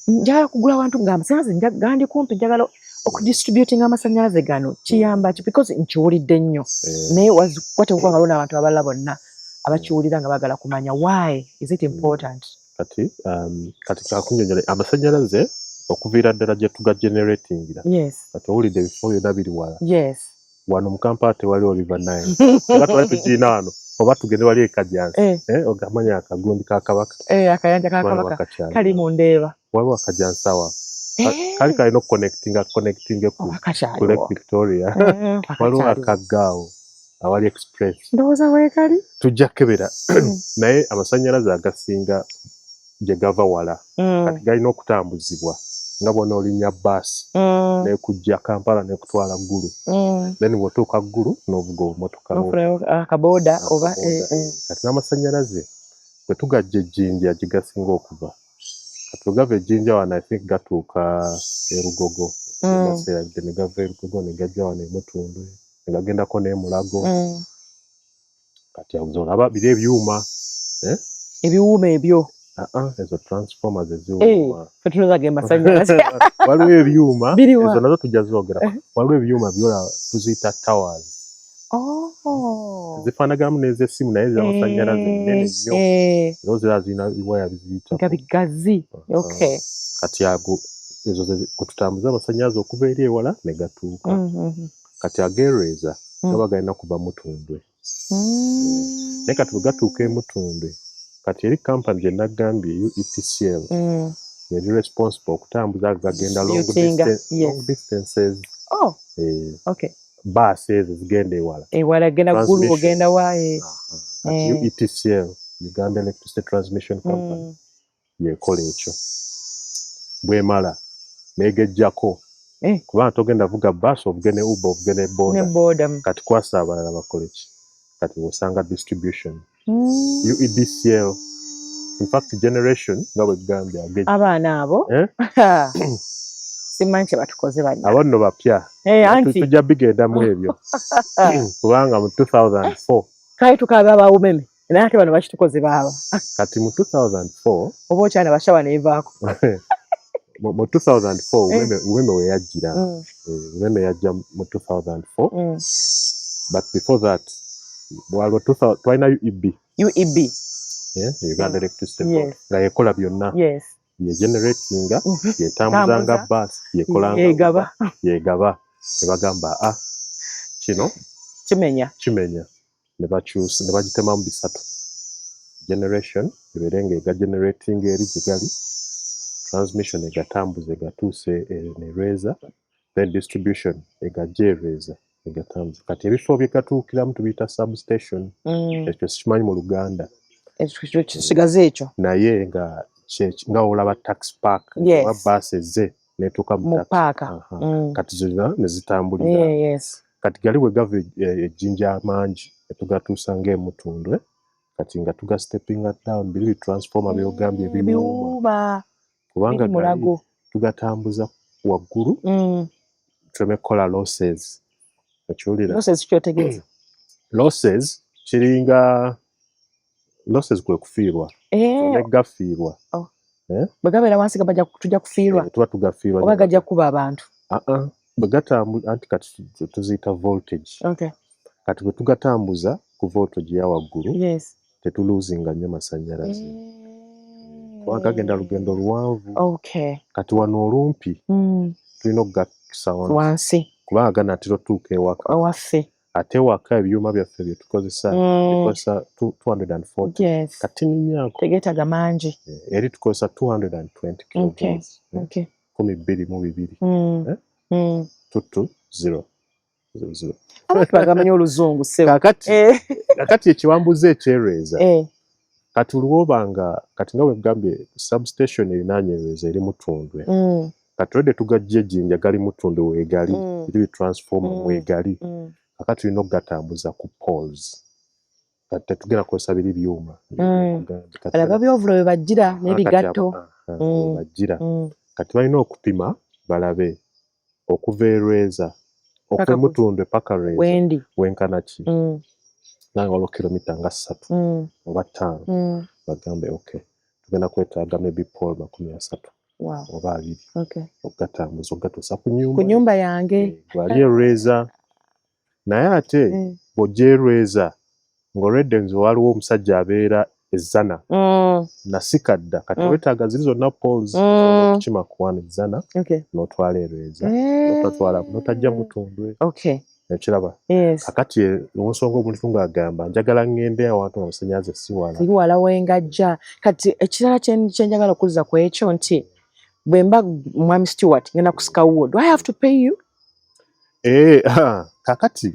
Njagala kugula wantu nga amasannyalaze gandi kumpi njagala okudistributinga amasannyalaze gano kiyamba ki because nkiwulidde nnyo naye wateekwa nga lona abantu abalala bonna abakiwulira nga bagala kumanya why is it important. Kati kakunyonyola amasannyalaze okuviira ddala gye tugageneratingira. Kati owulidde ebifo byonna biri wala. Wano mu Kampala tewaliwo River Nile. Nga twali tugiina wano oba tugende wali ekajjansi. Ogamanya akagundi ka Kabaka. Akayanja ka Kabaka kali mu Ndeeba. Waliwo akajjansi awo. Kali kalina okuconnectinga ku Lake Victoria. Waliwo akaggaawo awali express. Ndowooza weekali? Tujja kebera naye amasannyalaze agasinga gye gava wala. Kati galina okutambuzibwa nga bwona olinnya bbaasi nekujja Kampala nekutwala ggulu. Then bw'otuuka ggulu n'ovuga obumotoka akabooda oba kati n'amasannyalaze bwe tugajja ejjinja gye gasinga okuva. Kati wegava ejjinja wano I think gatuuka e Lugogo. Ne gava e Lugogo ne gajja wano e Mutundwe ne gagendako n'e Mulago. Kati olaba biri ebyuma. Ebiwuuma ebyo. Ezo transformers eziwuuma. Fetunoza ge masannyalaze. Waliwo ebyuma ezo nazo tujja zoogera. Waliwo ebyuma byola tuziyita towers. Zifaanaganamu n'ez'essimu naye z'amasannyalaze nnene nnyo. Era zira zirina waya biziyita. Nga bigazi. Kati ago ezo kwe tutambuza amasannyalaze okuva eri ewala ne gatuuka. Kati agereeza gaba galina kuba Mutundwe. Naye kati bwe gatuuka e Mutundwe kati eri kampani gye nagambye UETCL yali responsible okutambuza gagenda long distances. Baasi ezo zigenda ewala. Ewala genda ggulu ogenda wa UETCL Uganda Electricity Transmission Company yekola ekyo bwemala negejjako kubanga togenda vuga bus ovugene Uber ovugene boda kati kwasa abalala bakole ki kati osanga distribution UEDCL in fact generation nga bwegambye abaana abo simanyi kye batukoze banya abo nno bapya tujja bigenda mu ebyo kubanga mu 2004 kale tukaba abawumeme naye ate bano bakitukoze baaba kati mu 2004 oba okyana bashawa neevaako mu 2004 umeme we yajjira umeme yajja mu 2004 but before that waliwo twalina UEB Uganda Electricity Board nga yekola byonna ye generatinga yetambuzanga bus yekolanga yegaba nebagamba kino kimenya ne bakyusa ne bagitemamu bisatu generation eberenga ega generating eri gyegali transmission egatambuza egatuuse nereza then distribution egajereza egatambuza kati ebifo byegatuukiramu tubiyita substation ekyo sikimanyi mu Luganda kisigaze ekyo naye nga olaba tax park oba bus ezze netuuka mu paaka kati zonna nezitambulira kati gali bwe gava ejjinja amangi etugatuusa ng'emutundwe kati nga tuga stepping down biri transformer byogambye ebiwuuma kubanga gali tugatambuza waggulu twemekola losses ekiwulira losses kiringa losses kwe kufiirwa negafiirwa bwe gabeera wansi tujja kufiirwa tuba tugafiirwa oba gajja kuba abantu bwe gatambula anti kati tuziyita voltage kati bwe tugatambuza ku voltage ya waggulu tetuluuzinga nnyo masannyalaze kubanga gagenda lugendo luwanvu kati wano olumpi tulina okugakisa wansi kubanga ganatera otuuka ewaka ate waka ebyuma byaffe bye tukozesa tukozesa 240 kati ninyaako tegeetaga mangi eri tukozesa 220 kilovolts 12 tutu 0 abantu bagamanya oluzungu kakati ekiwambuza ekyereza kati olwobanga kati nga wegambye substation erinaanye ereza eri mutundwe kati olwedde tugajja ejjinja gali mutundwe weegali eri bitransforma weegali kakati tulina okugatambuza ku poles kati tetugenda kukozesa biri byuma alaba byovulo bwe bajjira n'ebigatto bajjira kati balina okupima balabe okuva ereza okuva emutundwe paka reza wenkana ki nanga waliwo kilomita nga 3 oba 5 bagambe tugenda kwetaaga maybe pole 30 oba 2 okugatambuza okugatuusa ku nyumba yange gwali ereza naye ate bw'ojja ereza ng'olwedde nze waliwo omusajja abeera ezzana nasikadda kati wetaaga ziri zonna poles okukima kuwana ezzana n'otwala ereza n'otajja mutundwe ekiraba kakati ensonga omuntu ng'agamba njagala ngende awantu amasannyalaze siwala wengajja kati ekirala kyenjagala okuzza ku ekyo nti bwe mba mwami Stewart ngenda kusika wo do I have to pay you kakati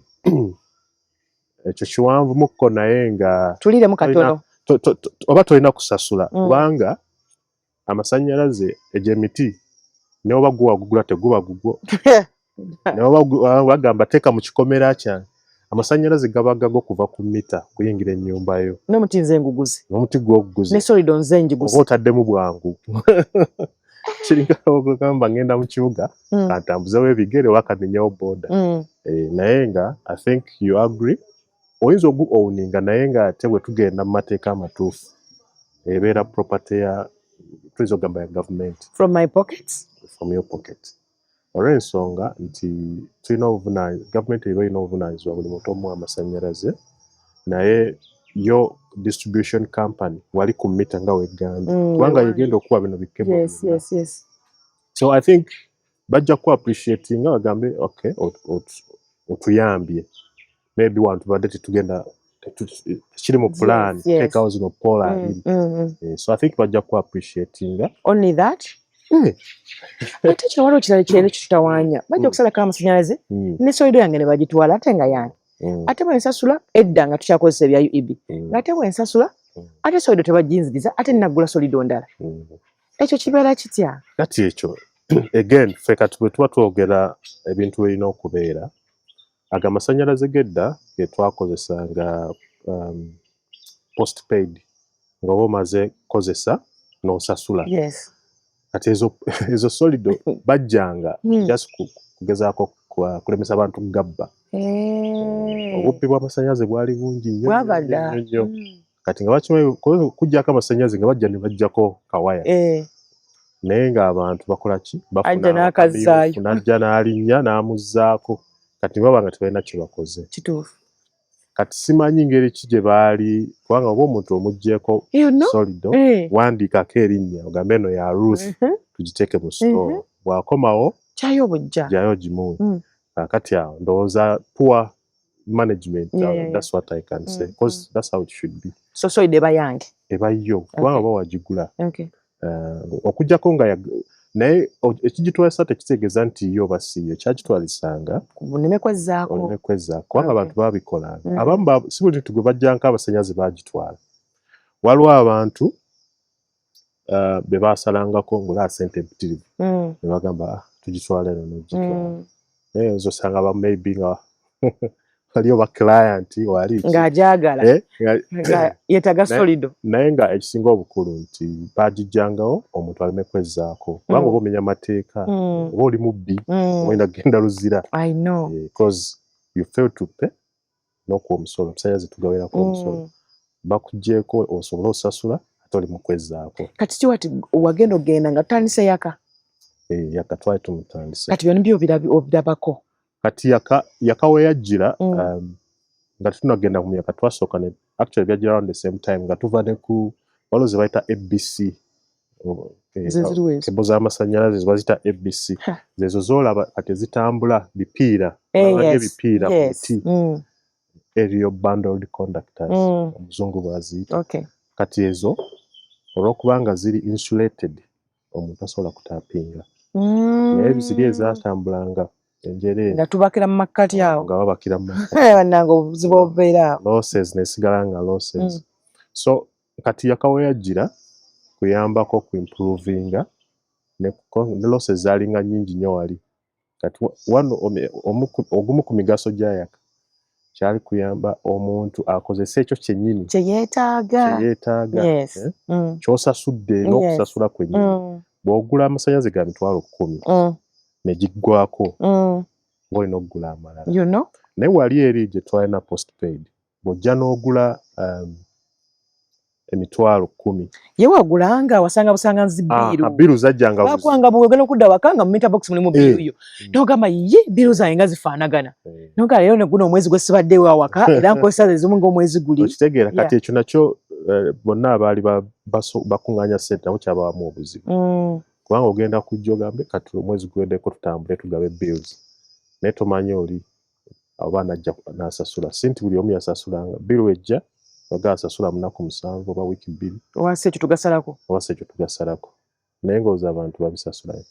ekyo kiwanvu mukko naye nga tuliremu katono oba tolina kusasula kubanga amasannyalaze egy'emiti neoba guwagugula teguba gugwo neoba bagamba teeka mu kikomera kyange amasannyalaze gaba gago kuva ku mita kuyingira ennyumba yo n'omuti nze nguguze n'omuti gw'oguguze ne solido nze njiguze oba otaddemu bwangu kiringa okugamba ngenda mu kibuga kantambuzewo ebigere oba kamenyawo boda naye nga I think you agree oyinza ogu-owninga naye nga ate bwe tugenda mu mateeka amatuufu ebeera property ya tuyinza okugamba ya government from my pockets from your pocket olw'ensonga nti tulina gavumenti eba erina obuvunaanyizibwa buli muntu omu amasannyalaze naye yo distribution company wali ku mita nga wegambye kubanga yegenda okuba bino bikebo so I think bajja ku appreciatinga bagambe otuyambye maybe wantu badde tetugenda kiri mu plan teekawo zino pola so I think bajja ku appreciatinga only that ate kino waliwo kirala kyera ekyo tutawaanya bajja okusalako amasannyalaze ne solido yange ne bagitwala ate nga yange ate bwensasula edda nga tukyakozesa ebya UEB ng'ate bwensasula ate solido tebajinziriza ate nagula solido ndala ekyo kibeera kitya kati ekyo again ffe kati bwe tuba twogera ebintu birina okubeera aga amasannyalaze gedda ge twakozesanga postpaid nga oba omaze kozesa n'osasula kati ezo solido bajjanga just kugezaako kulemesa abantu kugabba obubbi bw'amasannyalaze bwali bungi nnyo kati nga bakimanyi kujjako amasannyalaze nga bajja ne bajjako kawaya naye ng'abantu bakola ki bafuna ajja n'alinnya n'amuzzaako kati baba nga tebalina kye bakoze kituufu kati simanyi ngeri ki gye baali kubanga oba omuntu omuggyeko solido wandiikako erinnya ogambe eno ya Ruth tugiteeke mu store bw'akomawo kyayo bujja gyayo gimuwe kati awo ndowooza poor management that's what I can say because that's how it should be so solido eba yange eba yo kubanga oba wagigula okuggyako nga naye ekigitwalisa tekitegeeza nti yo basiyo kyagitwalisanga oneme kwezzaako kubanga abantu babikolanga abamu si buli nti gwe bajjanko abasanyazi bagitwala waliwo abantu be basalangako ng'olaba ssente empitirivu ne bagamba tugitwala eno n'ogitwala naye oyinza osanga ba maybe nga waliyo ba client wali ng'agyagala yeetaga solido naye nga ekisinga obukulu nti bagijjangawo omuntu aleme kwezzaako kubanga oba omenya amateeka oba oli mubbi oyina genda luzira because you fail to pay n'okuwa omusolo omusanyazi tugawerako omusolo bakuggyeko osobole osasula ate oli mu kwezzaako kati kiwati wagenda nga tutandise yaka yaka twali tumutandise kati byonna byo obirabako kati yaka we yajjira nga tunagenda ku myaka twasooka ne actually byajjira around the same time nga tuva ne ku waliwo ze bayita ABC kebo z'amasannyalaze ze bazita ABC zezo zoolaba kati zitambula bipiira ebipiira ku muti eriyo bundled conductors omuzungu bw'aziyita kati ezo olw'okubanga ziri insulated omuntu asobola kutapinga naye ziri ezatambulanga enjere nga tubakira mu makkati awo nga babakira mu bannanga obuzibu obubeera losses nesigala nga losses so kati yakawe yajjira kuyambako ku improvinga ne losses zalinga nnyingi nnyo wali kati ogumu ku migaso gya yaka kyali kuyamba omuntu akozesa ekyo kyennyini kyeyeetaaga ky'osasudde n'okusasula kwennyini bw'ogula amasannyalaze ga $10,000 ne giggwako ng'olina okugula amalala naye wali eri gye twalina postpaid bw'ojja n'ogula $10,000 ye wagulanga wasanga busanga biru zajjanga wakwanga bwogenda okudda waka nga mu meter box mulimu biru yo n'ogamba ye biru zange nga zifaanagana n'ogamba leero ne guno omwezi gwe sibaddewo awaka era nkozesa ezimu ng'omwezi guli okitegeera kati ekyo nakyo bonna abaali bakuŋŋaanya ssente nabo kyabawamu obuzibu kubanga ogenda kujja ogambe kati omwezi guweddeko tutambule tugabe bills naye tomanyi oli oba najja n'asasula sinti buli omu yasasulanga biru ejja oga asasula mu nnaku 7 oba wiiki 2 owasi ekyo tugasalako naye ng'oza abantu babisasulayo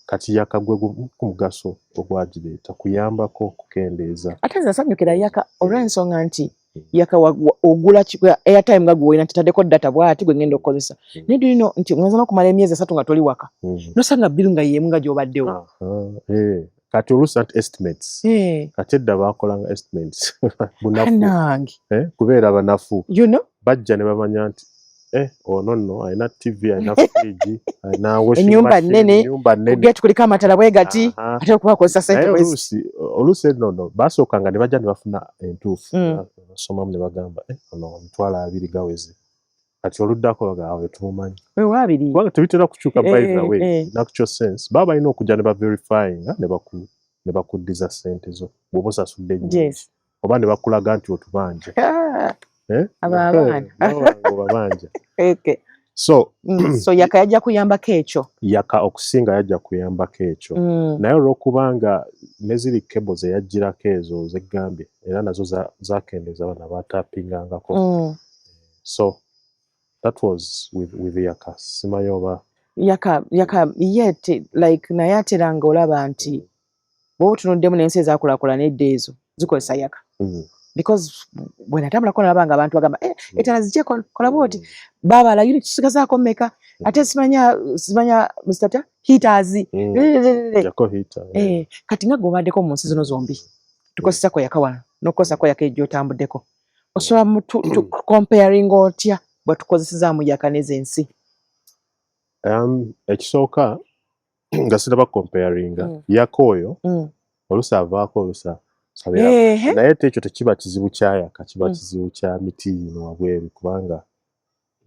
kati yaka gwe ku mugaso ogwagireeta kuyambako kukendeeza ate nze nsanyukira yaka olw'ensonga nti yaka ogula airtime nga gwe olina titaddeko data bw'ati gwe ngenda okukozesa naye tulino nti oyinza n'okumala emyezi 3 nga toli waka nosanga biru nga yeemu nga gy'obaddewo kati oluusi anti estimates kati edda baakolanga estimates bunafu kubeera banafu bajja ne bamanya nti ono nno alina TV alina fridge alina ennyumba nnene getu kuliko amatala bwe gati ate okuba akozesa ssente oluusi ennono baasookanga ne bajja ne bafuna entuufu basomamu ne bagamba ono $20,000 gaweze kati oluddako bagaawe tumumanyi kubanga tebitera kukyuka by the way in actual sense baba balina okujja ne baverifyinga ne bakuddiza ssente zo bw'oba osasudde nnyingi oba ne bakulaga nti otubanja obabanja so yaka yajja kuyambako ekyo yaka okusinga yajja kuyambako ekyo naye olw'okubanga ne ziri kebo ze yajjirako ezo zeggambye era nazo zakendeeza bana batapingangako so that was with yaka simanyi oba yaka yet like naye ateranga olaba nti bw'oba otunuddemu n'ensi ezaakulaakulana edda ezo zikozesa yaka because bwe natambulako nalaba nga abantu bagamba ettaala zijje kola bwoti baabala unit tusigazaako mmeka ate simanya mr heaters kati nga gwobaddeko mu nsi zino zombi tukozesako yakawana n'okukozesako yaka ejjo otambuddeko osobola comparing otya bwe tukozesezaamu yaka n'ezensi ekisooka nga siraba comparinga yaka oyo olusa avaako olusa naye ate ekyo tekiba kizibu kyayaka kiba kizibu kya miti ino wabweru kubanga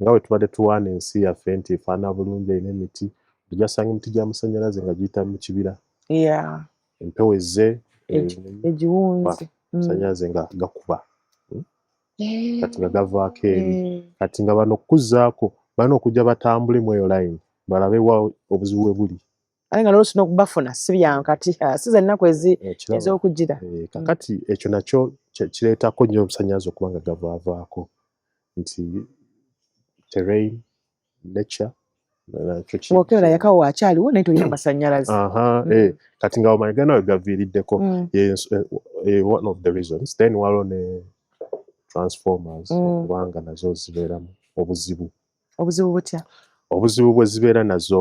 nga bwe tubadde tuwaana ensi yaffe nti efaana bulungi erina emiti tujasanga emiti gy'amasanyalaze nga giyita mu kibira empewo ezze egiwunzi amasanyalaze nga gakuba kati nga gavaako eri kati nga bano okuzzaako balina okujja batambule mu eyo layini balabe wa obuzibu bwe buli aye nga n'olusi n'okubafuna si byankati si ze nnaku ez'okujjira kakati ekyo nakyo kireetako nnyo omusanyalaze okuba nga gavaavaako nti terrain nature bw'okebera yakawo akyaliwo naye tolina masanyalaze kati nga omanyi gana we gaviiriddeko one of the reasons then waliwo ne transformers kubanga nazo zibeeramu obuzibu butya obuzibu bwe zibeera nazo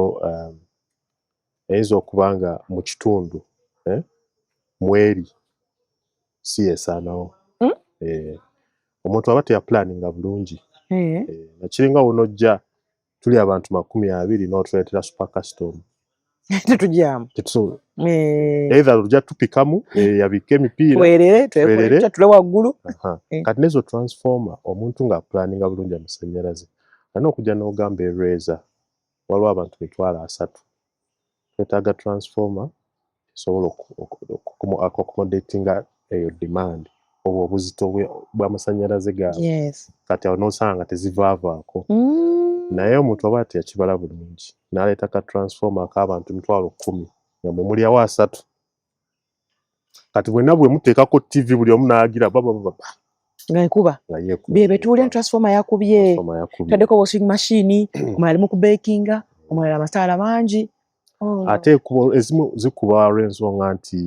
eyinza okuba nga mu kitundu mweri si yesaanawo omuntu aba teyaplaninga bulungi nakiringa wonojja tuli abantu 20 n'otuleetera super custom tetugyamu either tujja tupikamu yabika emipiira tule waggulu kati nezo transformer omuntu nga planinga bulungi amasanyalaze alina okujja n'ogamba ereza waliwo abantu 300 twetaaga transformer esobola accommodatinga eyo demand obwo obuzito bw'amasanyalaze gaabwe kati awo n'osanga nga tezivaavaako naye omuntu aba teyakibala bulungi n'aleeta ka transformer ak'abantu 10,000 nga mwe mulyawo 3 kati bwenna bwe muteekako TV buli omu n'agira nga ekuba betuulya transformer yakubye taddeko washing machine omulala ali mu kubekinga omulala amasaala mangi ate ezimu zikuba olw'ensonga nti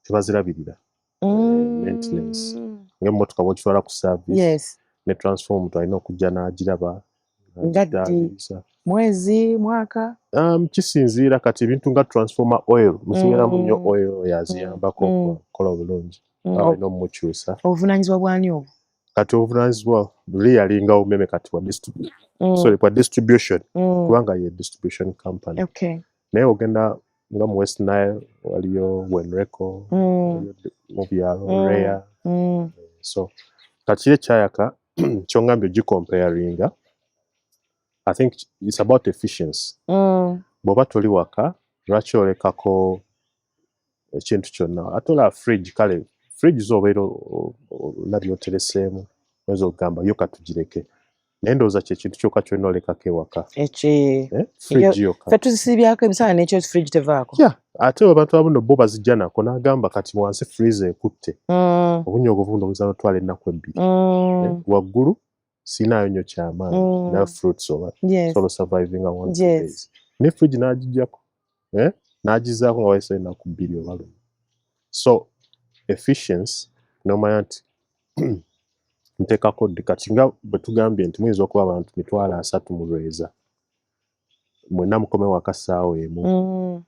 tebazirabirira maintenance ng'emmotoka bw'okitwala ku service ne transformer omuntu alina okujja n'agiraba mwezi mwaka kisinziira kati ebintu nga transformer oil musigalamu nnyo oil yaziyambako okukola obulungi alina omumukyusa obuvunaanyizibwa bwani obwo kati obuvunaanyizibwa luli yalinga omeme kati wa distribution kubanga ye distribution company naye ogenda nga mu West Nile waliyo Wenreco mu byalo Rea so kati ekyayaka kyongambye gikomparinga I think it's about efficiency. Bw'oba toli waka lwaki olekako ekintu kyonna ate olaba fridge kale fridge z'obeera olabyotereseemu oyinza okugamba yo katugireke naye ndowooza kyekintu kyokka kyolina olekako ewaka fridge yokka ffe tuzisibyako emisana n'ekyo fridge tevaako ate abantu abuno bo bazijja nako n'agamba kati wansi freezer ekutte obunyogovu buno buyinza n'otwala ennaku 2 waggulu sinaayo nnyo kyamaanyi na fruits oba solo surviving a 1 days ne fridge n'agijjako n'agizaako nga wayise ennaku 2 oba 1 so efficiency n'omanya nti nteekako ddi kati nga bwe tugambye nti muyinza okuba abantu 300 mu lweza mwenna mukome waka ssaawa emu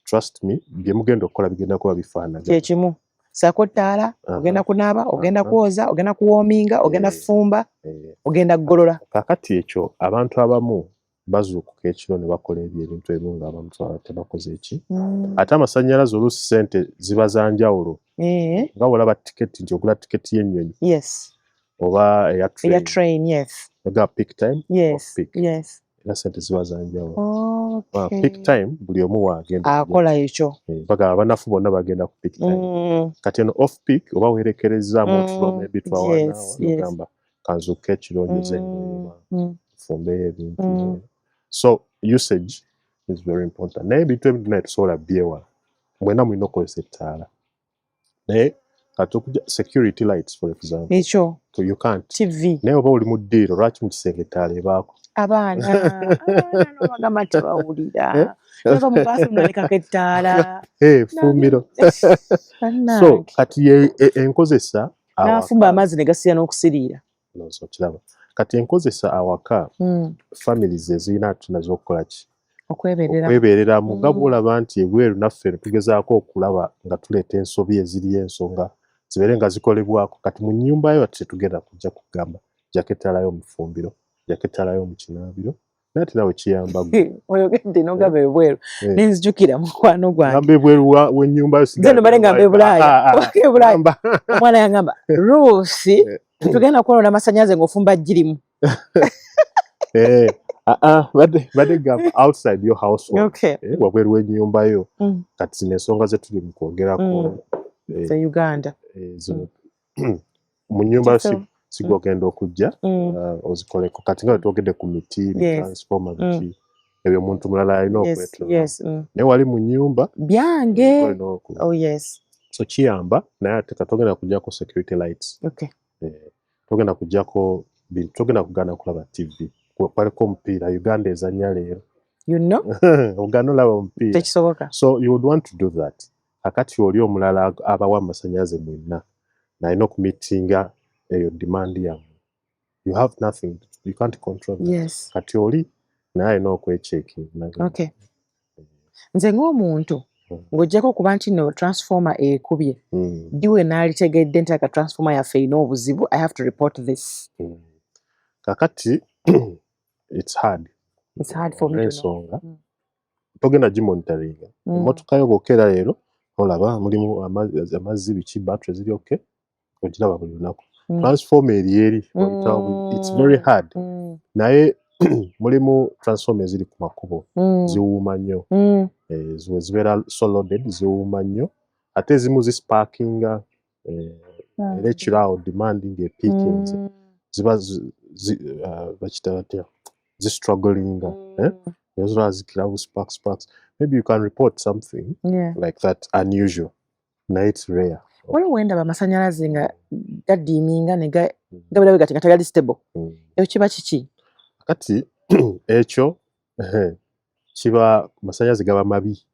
trust me bye mugenda okukola bigenda kuba bifaanagana kyekimu saako ttaala ogenda kunaaba ogenda kwoza ogenda kuwoominga ogenda fumba ogenda kugolola kakati ekyo abantu abamu bazuukuka ekiro ne bakola ebintu ebimu ng'abamu tebakoze eki ate amasanyalaze oluusi ssente ziba za njawulo nga bw'olaba tiketi nti ogula tiketi y'ennyonyi oba eya train ega peak time era ssente ziba za njawulo peak time buli omu waagenda akola ekyo bagamba abanafu bonna bagenda ku peak time kati eno off peak oba weerekerezaamu otulo maybe twawanaawa nogamba kanzuuka ekiro nyoze ennyonyi fumbeyo ebintu so usage is very important naye ebintu ebimu naye tusobola byewala mwenna mulina okukozesa ettaala naye kati okujja security lights for example ekyo so you can't TV naye oba oli mu ddiiro lwaki mu kisenge ettaala ebaako abaana bagamba tebawulira eva mu bathroom nalekako ettaala fuumiro so kati enkozesa n'afumba amazzi ne gasira n'okusiriira. So kiraba kati enkozesa awaka families ezirina tunazo okukola ki okwebereramu nga bw'olaba nti ebweru naffe tugezaako okulaba nga tuleeta ensobi eziri ensonga zibeere nga zikolebwako kati mu nnyumba yo tetugenda kujja kugamba jaketalayo mu ffumbiro jaketalayo mu kinaabiro nate nawe kiyamba oyogedde n'ogamba ebweru nenzijukira mukwano gwange gamba ebweru w'ennyumba yo zeno bale ngamba ebulaaya omwana yangamba Ruusi tugenda kwolona amasannyalaze ng'ofumba girimu badde gamba outside your household wabweru w'ennyumba yo kati zino ensonga ze tuli mu kwogerako Uganda mu nnyumba yo sigogenda okujja ozikoleko kati nga twogedde ku miti transformer biki ebyo omuntu mulala alina okwetula naye wali mu nnyumba byange so kiyamba naye ate katogenda kujjako security lights togenda kujjako bintu togenda kugaana kulaba TV waliko omupiira Uganda ezannya leero ogana olaba omupiira tekisoboka so you would want to do that akati oli omulala abawa amasannyalaze mwenna nalina okumitinga eyo demand yammwe you have nothing you can't control that kati oli naye alina okwechekinga nze ng'omuntu ng'ojjako okuba nti no transformer ekubye diwe naalitegedde nti aka transformer yaffe erina obuzibu I have to report this kakati it's hard for me ensonga togenda gimonitoringa emmotoka yo bw'okeera leero olaba mulimu amazzi biki battery ziri okay ogiraba buli lunaku transformer eri it's very hard naye mulimu transformer eziri ku makubo ziwuuma nnyo zibeera soloded ziwuuma nnyo ate ezimu zisparkinga era ekirawo demand ng'epiikinze ziba bakita batya zistrugglinga nezolaba zikirawo sparks maybe you can report something like that unusual naye it's rare waliwo wendaba amasannyalaze nga gadiiminga ne gabirabe gati nga tagali stable ekyo kiba kiki kati ekyo kiba amasannyalaze gaba mabi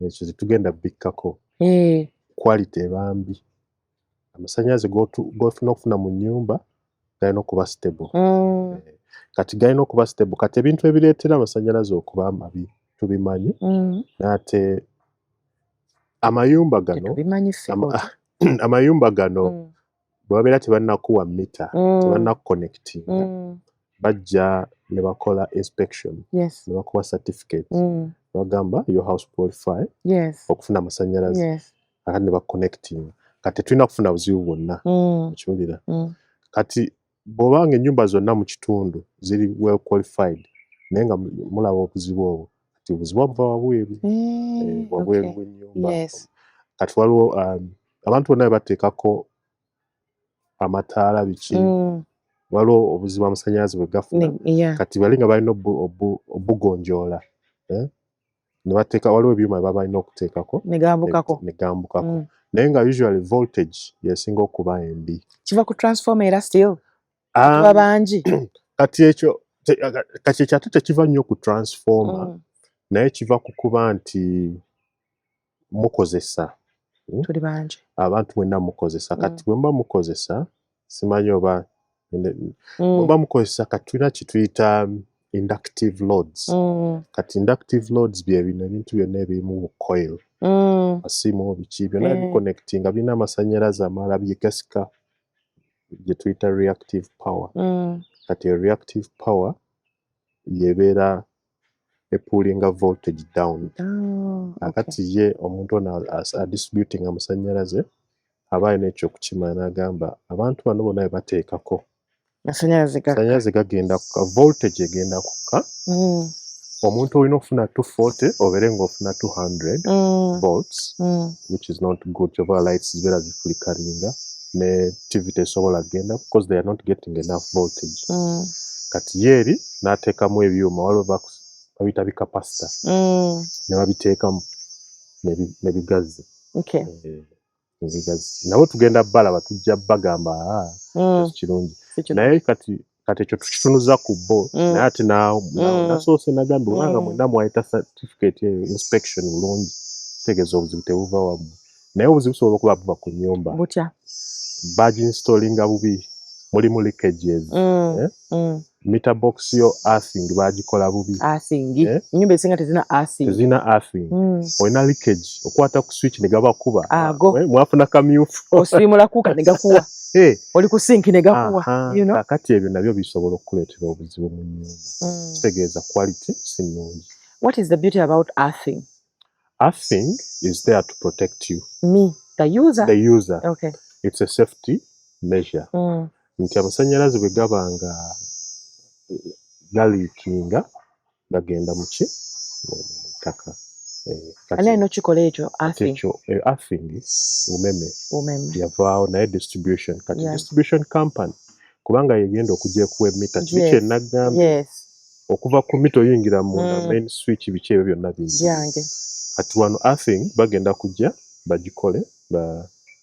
ekyo tetugenda bikkako quality eba mbi amasannyalaze g'ofuna okufuna mu nnyumba galina okuba stable kati galina okuba stable kati ebintu ebireetera amasannyalaze okuba mabi tubimanyi naate amayumba gano bwe babeera tebalinakuwa mita tebalinakuconnectinga bajja ne bakola inspection ne bakuwa certificate bagamba your house qualify okufuna amasannyalaze akati ne baconnectinga kati tulina kufuna buzibu bwonna okiwulira kati bw'obanga ennyumba zonna mu kitundu ziri well qualified naye nga mulaba obuzibu obwo kati obuzibu buva wabweru w'ennyumba kati waliwo abantu bonna bateekako amataala biki waliwo obuzibu amasannyalaze bwe gafuna kati bali nga balina obugonjoola ne bateeka waliwo ebyuma baba balina okuteekako ne gambukako naye nga usually voltage yesinga okuba embi kiva ku transformer era still tuba bangi kati ekyo ate tekiva nnyo ku transformer naye kiva ku kuba nti mukozesa tuli bangi abantu mwenna mukozesa kati bwe muba mukozesa simanyi oba bwe mukozesa kati tulina kituyita inductive loads kati inductive loads bye bino ebintu byonna ebirimu mu coil masimu biki byonna biconnectinga birina amasannyalaze amalala byegasika gye tuyita reactive power kati reactive power yebeera epulinga voltage down akati ye omuntu ono adistributing amasannyalaze aba alina ekyokukimanya n'agamba abantu bano bonna bwe bateekako amasannyalaze gagenda kukka voltage egenda kukka omuntu olina okufuna 240 obeere ng'ofuna 200 volts which is not good kyova lights zibeera zifulikaringa ne TV tesobola genda because they are not getting enough voltage kati yeeri n'ateekamu ebyuma waliwo babiyita bikapasita ne babiteekamu ne bigazi nabo tugenda balaba tujja bagamba kirungi naye kati ekyo tukitunuza ku bo naye ate nasoose nagambye obanga mwenda mwayita certificate eyo inspection bulungi tegeeza obuzibu tebuva wammwe naye obuzibu busobola okuba buva ku nnyumba baginstallinga bubi, mulimu leakages. Meter box yo earthing bagikola bubi. Ennyumba ezisinga tezina earthing. Tezina earthing. Olina leakage okwata ku switch ne gaba kuba. Mwafuna kamyufu. Oswimula kuka ne gakuwa. Oli ku sink ne gakuwa. You know? Kakati ebyo nabyo bisobola okuleetera obuzibu mu nnyumba. Kitegeeza quality si nnungi. What is the beauty about earthing? Earthing is there to protect you. Me, the user? The user. Okay. It's a safety measure. Nti amasanyalaze bwe gaba nga galiikinga gagenda mu ki? Mu ttaka. Ani alina okukikola ekyo earthing? Earthing umeme yavaawo naye distribution. Kati distribution company kubanga yegenda okujja ekuwa emita kiki kye nagambye okuva ku mita oyingira munda main switch biki ebyo byonna bingi. Kati wano earthing bagenda kujja bagikole.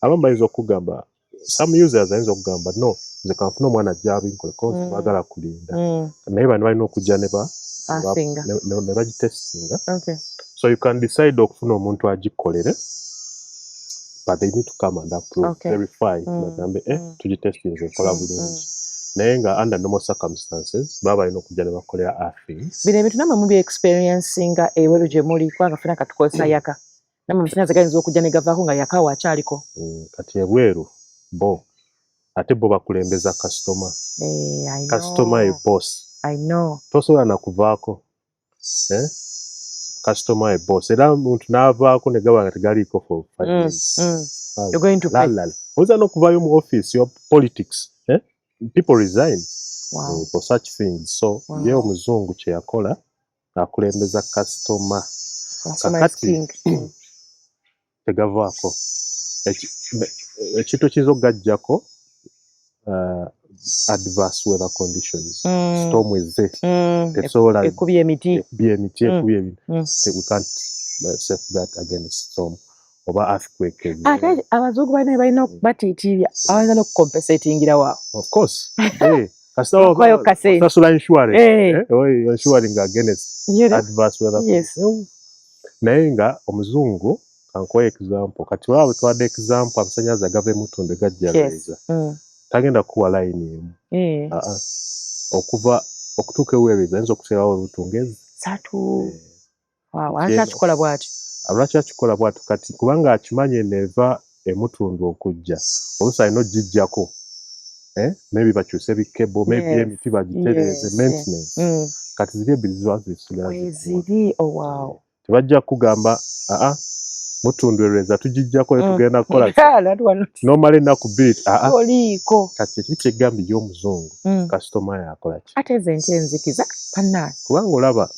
Abamu bayinza okugamba, some users ayinza okugamba no nze kanfuna omwana ajja abinkole ko bagala kulinda. Naye bano balina okujja ne bagitestinga. So you can decide okufuna omuntu agikolere, but they need to come and approve, verify. Bagambe tugitestinze ekola bulungi. Naye nga under normal circumstances baba balina okujja ne bakolera earthing. Bino ebintu namwe mubi experiencinga eweru gye muli kubanga fena katukozesa yaka. Namwe amasanyalaze gayinza okujja ne gavaako nga yaka wakyaliko. Kati ebweru bo ate bo bakulembeza customer. Customer e boss. I know. Tosobola na kuvaako. Customer e boss. Era omuntu n'avaako ne gaba nga tegaliiko for 5 minutes. You're going to pay. Oyinza n'okuvaayo mu office your politics. People resign for such things. So ye omuzungu kye yakola akulembeza customer. Kakati tegavaako. Ekintu kiyinza okugajjako adverse weather conditions. Storm ezze. Tesobola ekubye emiti. We can't safeguard against storm. Oba earthquake. Ate abazungu balina okubatiitirya abayinza n'okukompensatingira waawo. Of course. Kasasula insurance. Insuring against adverse weather. Naye nga omuzungu kankuwa example. Kati waba tuwadde example amasanyalaze agava emutundu gajja leeza. Tagenda kuwa line emu. Okuva okutuuka eweereza ayinza okuteerawo olutungezi. 3. Lwaki bw'atyo? Lwaki akikola bw'atyo kati kubanga akimanye neeva emutundu okujja. Oluusi alina ogiggyako. Maybe bakyuse bikebo, maybe emiti bagitereeze maintenance. Kati ziri ebbiri ziba zisigala ziri. Tebajja kugamba mutundu erweza tugijjako tugenda kukola nomala ennaku bbiri. Oliiko. Kati ekiri kyegambye y'omuzungu customer yakola ki? Ate nze nkyenzikiza pannaani. Kubanga olaba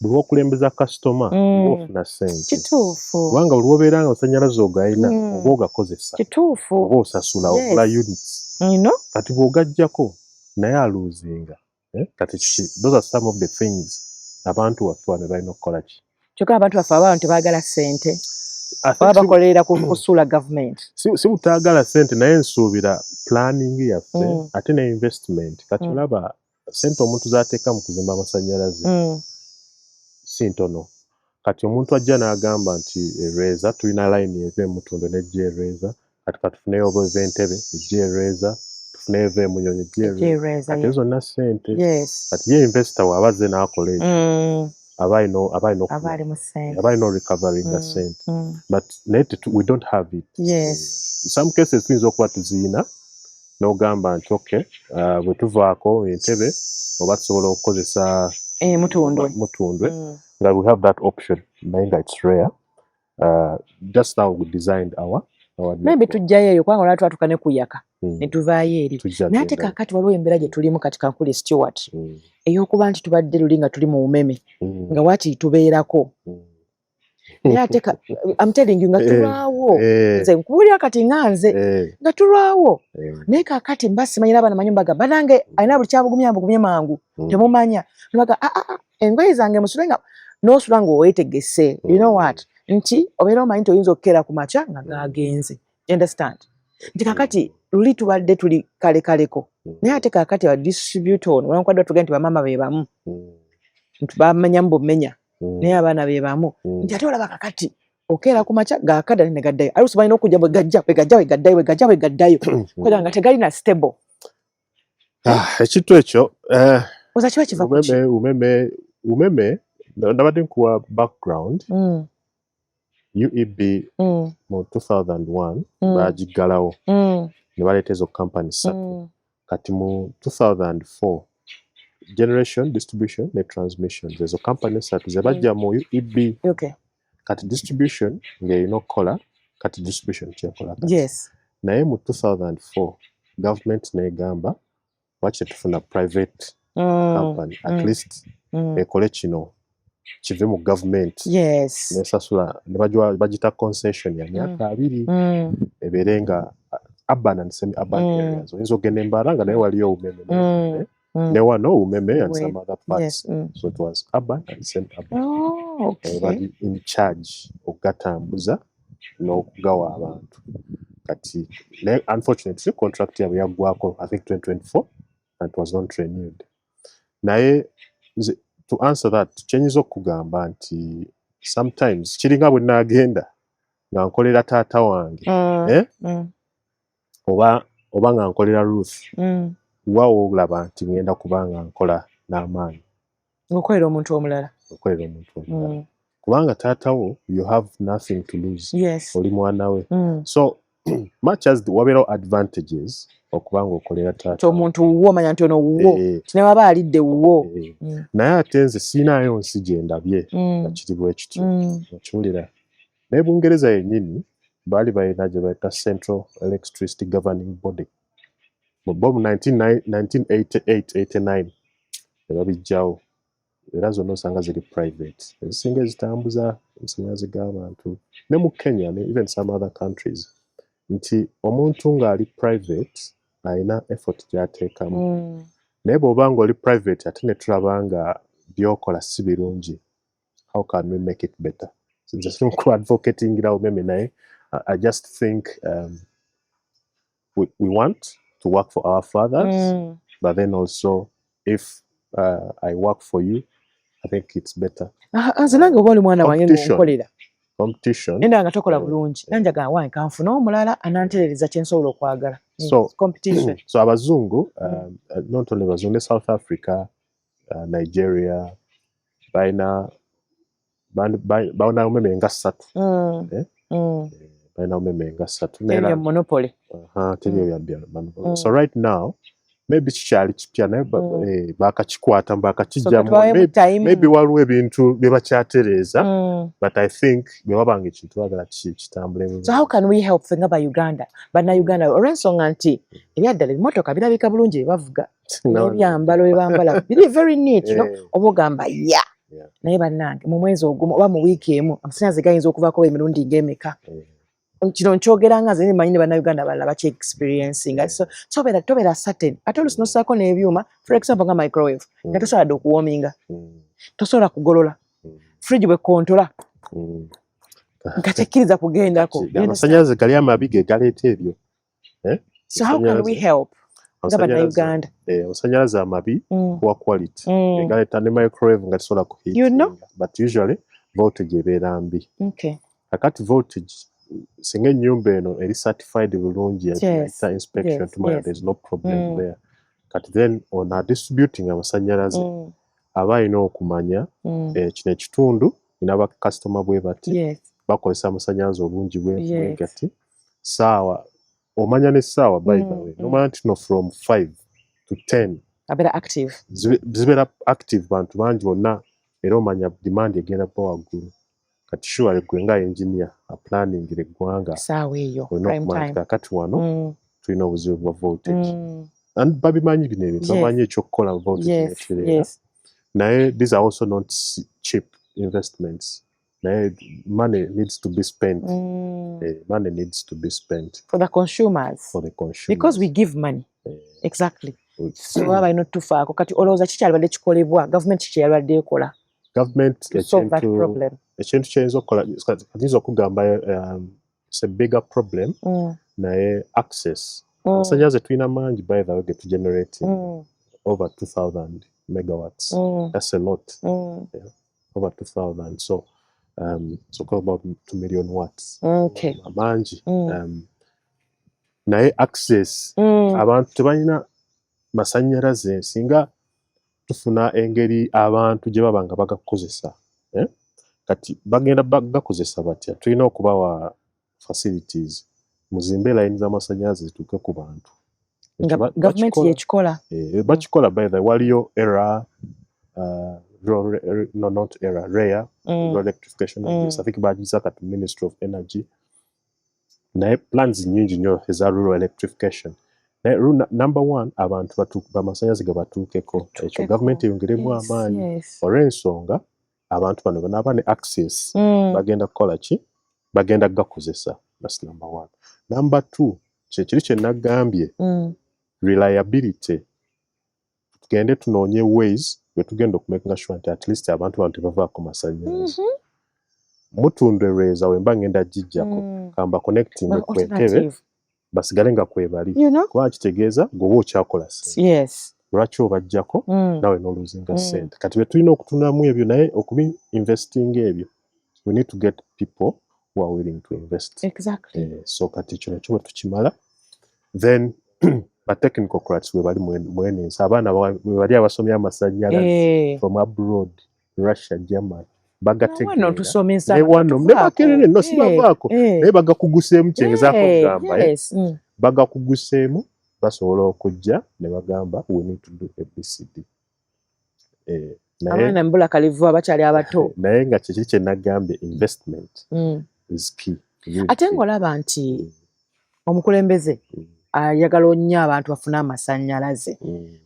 buli okulembeza customer ofuna ssente. Kituufu. Kubanga buli obeera nga osannyalaze ogayina oba ogakozesa. Kituufu. Oba osasula ogula units. Kati bw'ogajjako naye aluuzinga. Kati those are some of the things abantu waffe wano balina okukola ki? Kyokka abantu baffe abaana tebaagala ssente. Baba bakolerera kusuula gavumenti. Si butaagala ssente naye nsuubira planning yaffe ate ne investment. Kati olaba ssente omuntu z'ateeka mu kuzimba amasannyalaze si ntono. Kati omuntu ajja n'agamba nti erweza tulina line eva emutundu n'ejja erweza. Kati katufuneyo oba eva Entebbe ejja erweza. Tufuneyo eva Emunyonyi ejja erweza. Kati zonna ssente. Kati ye investor w'aba azze n'akola ekyo. Abaino recovering the sente. But we don't have it. In some cases tuyinza okuba tuziyina n'ogamba nti okay bwe tuvaako Entebbe oba tusobola okukozesa Mutundwe nga we have that option naye nga it's rare. Just how we designed our maybe tujjayo eyo kubanga olwatuba tukane kuyaka ne tuvaayo eri. Naye ate kaakati waliwo embeera gye tulimu kati kankule Stewart ey'okuba nti tubadde luli nga tuli mu bumeme nga waati tubeerako. Naye ate I'm telling you nga tulwawo nze nkuwulira kati nga nze nga tulwawo. Naye kaakati mba simanyira abaana manyumba ga banange alina buli kyabugumye mangu temumanya nabaga engoye zange musule nga n'osula ng'oweetegese. You know what? Nti obeera omanyi nti oyinza okukeera ku makya nga gagenze. You understand? Nti kaakati luli tubadde tuli kalekaleko. Naye ate kaakati wa distribute ono wankwadde tugenda nti bamama be bamu nti bamanyamu bumenya naye abaana be bamu. Nti ate olaba kaakati okeera ku makya gaakadda ne gaddayo alusi balina okujja bwe gaddayo kwera nga tegali na stable. Ekintu ekyo oza kiba kiva ku ki? umeme ndabadde nkuwa background. UEB mu 2001 bagiggalawo ne baleeta ezo company ssatu. Kati mu 2004 generation, distribution ne transmission ezo company ssatu ze bajja mu UEB. Kati distribution ng'erina okukola, kati distribution kyekola kati. Naye mu 2004 government n'egamba lwaki tetufuna private company at least ekole kino kive mu government nesasula ne bagita concession ya myaka 2 ebeere nga urban and semi urban areas. Oyinza ogenda Embaranga naye waliyo umeme ne wano umeme and some other parts. So it was urban and semi urban. Bali in charge okugatambuza n'okugawa abantu. Kati unfortunately contract yabwe yaggwako I think 2024 and it was not renewed. Naye to answer that kyenyinza okugamba nti sometimes kiringa bwe naagenda nga nkolera taata wange oba nga nkolera Ruth waawo olaba nti ngenda kubanga nkola n'amaanyi okolera omuntu omulala kubanga taata wo you have nothing to lose. Oli mwana we. So much as wabeerawo advantages okubanga okolera taata omuntu wuwo omanya nti ono wuwo tinewaba alidde wuwo. Naye ate nze siinaayo nsi gye ndabye nga kiri bwe kityo okiwulira. Naye Bungereza yennyini baali balina gye bayita Central Electricity Governing Body mu 1988-89 ne babijjawo era zonna osanga ziri private ezisinga ezitambuza amasannyalaze g'abantu. Ne mu Kenya ne even some other countries nti omuntu ng'ali private alina effort gy'ateekamu. Naye bw'oba ng'oli private ate ne tulaba nga by'okola si birungi, how can we make it better? So just advocatingira umeme naye I just think we want to work for our fathers but then also if I work for you I think it's better. Nze nange oba oli mwana wange ng'onkolera competition nenda nga tokola bulungi nanjaga wange kanfuna omulala ananterereza kye nsobola okwagala. Competition. So abazungu not only abazungu, South Africa, Nigeria baina umeme nga 3 baina umeme nga 3 monopoly. So right now maybe kikyali kipya naye bakakikwata bakakijjamu maybe waliwo ebintu bye bakyatereeza but I think bwe babanga ekintu bagala kitambule. So how can we help fenga ba Uganda bannayuganda olw'ensonga nti ebyaddala ebimotoka birabika bulungi bye bavuga n'ebyambalo bye bambala biri very neat oba ogamba naye bannange mu mwezi ogumu oba mu wiiki emu amasannyalaze gayinza okuvaako emirundi ng'emeka. Kino nkyogera nga nze mmanyi ne bannayuganda balala baki experiencinga so tobeera certain ate oluusi n'ossaako n'ebyuma for example nga microwave nga tosobola dde okuwoominga tosobola kugolola fridge bwe kontola nga tekkiriza kugendako amasannyalaze gali amabi ge galeeta ebyo. So how can we help nga bannayuganda? Amasannyalaze amabi poor quality galeeta ne microwave nga tesobola kuhiitinga but usually voltage ebeera mbi. Kakati voltage singa ennyumba eno eri certified bulungi yaita inspection tumanya there's no problem there. Kati then on a distributing amasannyalaze aba alina okumanya kino ekitundu ina ba customer bwe bati bakozesa amasannyalaze obungi bwe gati saawa omanya ne saawa by the way nomanya nti no from 5 to 10 abeera active zibeera active bantu bangi bonna era omanya demand egenda pa waggulu. Kati sure gwe nga engineer aplanningira eggwanga saawa eyo prime time kakati wano tulina obuzibu bwa voltage and babimanyi bino ebintu bamanyi ekyokukola voltage netereera naye these are also not cheap investments naye money needs to be spent. Money needs to be spent for the consumers because we give money exactly so baba balina otufaako kati olowooza kikyalibadde kikolebwa gavumenti kikyalibadde ekola government ekintu kyayinza okukola kayinza okugamba it's a bigger problem naye access amasannyalaze tulina mangi by the way get generating over 2000 megawatts that's a lot over 2000 so so about 2 million watts. Okay. Manji. Naye access abantu tebalina masanyalaze singa tufuna engeri abantu gye baba nga bagakozesa. Kati bagenda bagakozesa batya? Tulina okubawa facilities muzimbe line z'amasanyalaze zituuke ku bantu. Government yekikola. Bakikola by the waliyo era no, not era, REA, electrification. I think bagiza kati Ministry of Energy. Naye plans nyingi nnyo eza rural electrification. Naye number one, abantu bamasanyalaze gabatuukeko. Ekyo government eyongeremu amaanyi. Olw'ensonga abantu bano banaaba ne access bagenda kukola ki? Bagenda gakozesa. That's number one. Number two, kyekiri kye nagambye, reliability. Tugende tunoonye ways bwe tugenda okumakinga sure nti at least abantu bano tebavaako masanyalaze. Mutundu erweza wemba ngenda gijjako kamba connecting kwentebe basigale nga kwebali. Kuba kitegeeza gwoba okyakola ssente. Lwaki obajjako nawe n'oluzinga ssente. Kati bwe tulina okutunamu ebyo naye okubi investing ebyo. We need to get people who are willing to invest. Exactly. So kati ekyo nakyo bwe tukimala then ba technical cracks we bali mwenensi abaana we bali abasomya amasanyalaze from abroad, Russia, Germany. Bagategeera tusomesa wano nebakerere no sibavaako naye bagakuguseemu kyengezaako okugamba bagakuguseemu basobola okujja ne bagamba we need to do ABCD. Abaana mbula kalivu abakyali abato. Naye nga kiki kye nagambye investment is key. Ate ng'olaba nti omukulembeze ayagala nnyo abantu bafune amasanyalaze.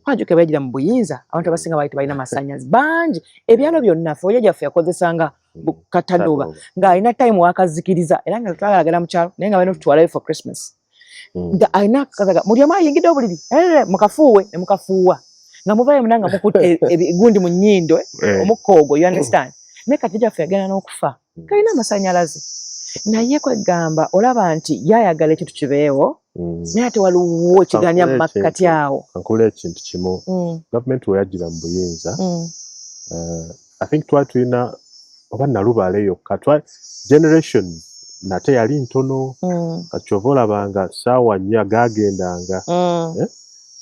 Wanjuka bagira mu buyinza abantu abasinga bali tebalina masanyalaze bangi. Ebyalo byonna ffe oyo gyaffe yakozesanga katadoba ng'alina time wakazikiriza era nga twagalagala mu kyalo naye nga balina okutwalayo for Christmas. Nga alina kazaga muli omu ayingidde obuliri mukafuuwe ne mukafuuwa nga muvaayo muna nga mukutte ebigundi mu nnyindo omukoogo, you understand? Naye kati gyaffe yagenda n'okufa kalina amasanyalaze. Naye kwegamba olaba nti yayagala ekintu kibeewo naye ate waliwo ekiganya mu makkati awo. Kankula ekintu kimu gavumenti we yajjira mu buyinza I think twali tulina oba Nalubale yokka generation nate yali ntono kati kyova olabanga ssaawa nnya gaagendanga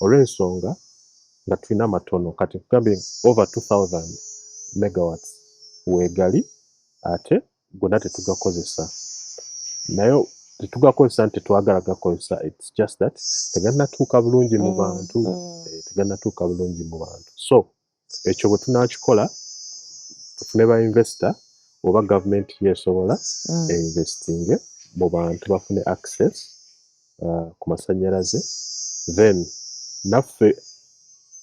olw'ensonga nga tulina matono kati kugambye over 2000 megawatts weegali ate gonna tetugakozesa. Naye tetugakozesa nti tetwagala gakozesa, it's just that teganatuuka bulungi mu bantu. Teganatuuka bulungi mu bantu. So ekyo bwe tunaakikola tufune ba investor oba gavumenti yeesobola investing mu bantu bafune access ku masanyalaze, then naffe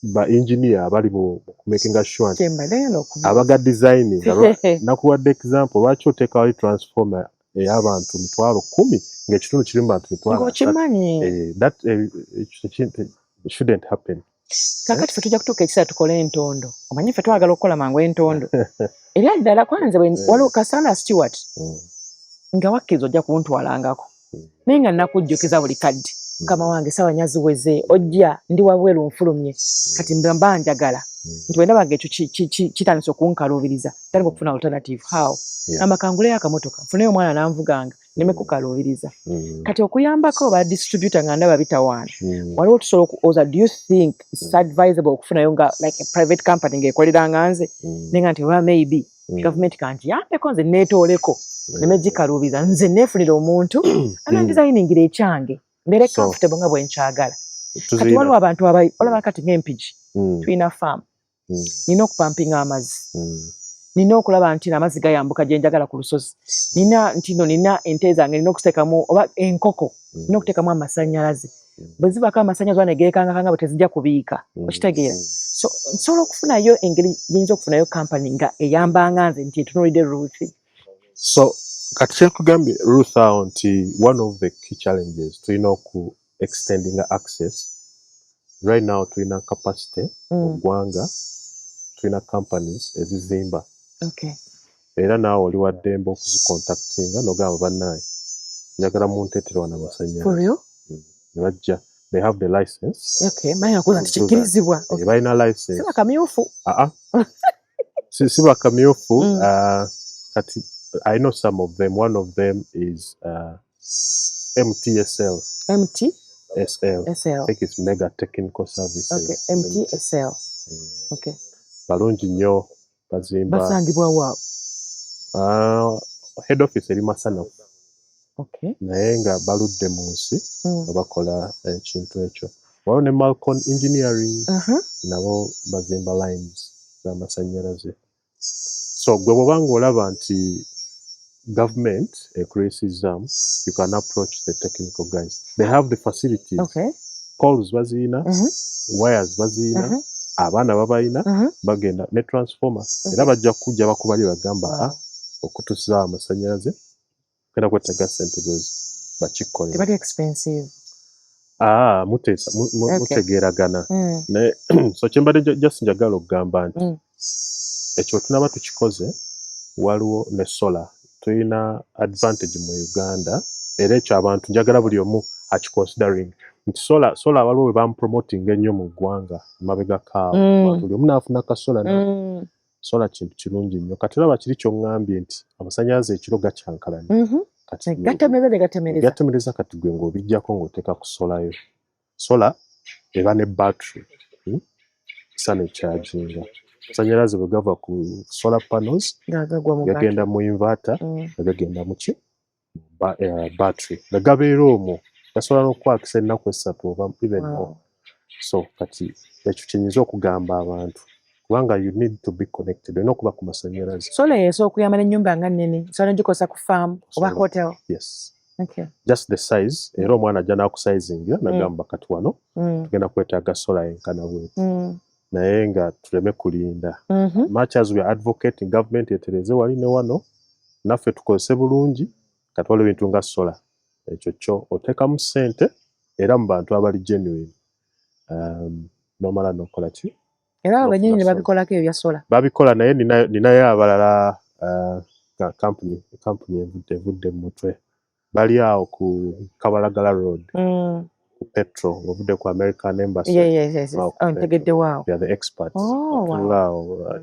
ba engineer bali mu making sure abaga designing nakuwadde example lwaki oteeka wali transformer ey'abantu 10,000 ng'ekitundu kirimu bantu 3,000. That shouldn't happen. Kakati ffe tujja kutuuka ekiseera tukole entondo. Omanyi ffe twagala okukola mangu entondo. Era ddala kwanza waliwo Kasana Stewart nga wakkiriza ojja kuntwalangako naye nga nnakujjukiza buli kadde. Mukama wange sawa nnya ziweze ojja ndi wabweru nfulumye kati mba njagala nti wenda bange ekyo kitandise okunkaluubiriza tandika okufuna alternative how amakangule akamotoka nfuneyo omwana nanvuganga neme kukaluubiriza kati okuyambako ba distributor nga ndaba bitawaana waliwo tusobola okuoza do you think it's advisable okufunayo nga like a private company ng'ekoleranga nze nenga nti oba maybe government kanti yambeko nze neetooleko neme gikaluubiriza nze neefunira omuntu anandizayiningira ekyange mbere comfortable nga bwenkyagala. Kati waliwo abantu olaba kati ng'empigi tulina farm nina okupampinga amazzi nina okulaba nti amazzi gayambuka gye njagala ku lusozi nina ente zange nina okuteekamu oba enkoko nina okuteekamu amasanyalaze bwe zibako amasanyalaze ne geekangakanga bwe tezijja kubiika okitegeera. So nsobola okufunayo engeri gyinza okufunayo kampani nga eyambanga nze nti etunuulidde Ruth. So kati kyekugambye Ruth awo nti one of the key challenges tulina oku extending access. Right now tulina capacity ogwanga tulina companies ezizimba. Era naawe oli wa ddembe okuzicontactinga n'ogamba bannaaye njagala munteetere wano amasanyalaze ne bajja they have the license. Kikkirizibwa balina license si bakamyufu si bakamyufu kati I know some of them. One of them is MTSL. SL. I think it's Mega Technical Services. Okay, MTSL. Okay. Balungi nnyo bazimba. Basangibwa wa? Head office eri Masana. Okay. Naye nga baludde mu nsi bakola ekintu ekyo. Waliwo ne Malcon Engineering nabo bazimba lines z'amasannyalaze. So gwe bw'obanga olaba nti government ekwesizaamu, you can approach the technical guys. They have the facilities. Okay. Poles bazirina, wires bazirina, abaana babayina, bagenda ne transformer. Era bajja kujja bakubali bagamba okutuusa amasannyalaze genda kwetaaga ssente bwezi bakikolera. Tebali expensive. Mutegeeragana. So kyembadde just njagala okugamba nti ekyo tunaba tukikoze waliwo ne solar. Tulina advantage mu Uganda era ekyo abantu njagala buli omu akiconsidering nti solar waliwo we bamupromoting ennyo mu ggwanga mabega kaawo. Buli omu naafuna kasola solar kintu kirungi nnyo. Kati olaba kiri ky'oŋŋambye nti amasannyalaze ekiro gakyankalanye. Gatemereza kati gwe ng'obijjako ng'oteeka ku solayo. Sola eba ne battery. Isa ne charginga. Amasannyalaze bwe gava ku solar panels gagenda mu inverter gagenda mu ki battery gabeera omwo gasobola n'okukwakisa ennaku essatu oba even more. So kati ekyo kyenyinza okugamba abantu kubanga you need to be connected olina okuba ku masannyalaze. Sola yeesobola okuyamba n'ennyumba nga nnene sobola n'ogikosa ku farm oba hotel. Yes. Okay. Just the size era omwana ajja n'akusizinga nagamba kati wano tugenda kwetaaga sola enkana bweti. Naye nga tuleme kulinda. Much as we are advocating government etereze wali ne wano naffe tukozese bulungi kati waliwo ebintu nga sola ekyo kyo oteekamu ssente era mu bantu abali genuine nomala nokola ki era abanyini babikolako ebya sola babikola. Naye ninayo abalala company evudde mu mutwe bali awo ku Kabalagala Road ku Petro ovudde ku American Embassy. Yes. Ntegedde waawo. They are the experts. Wow.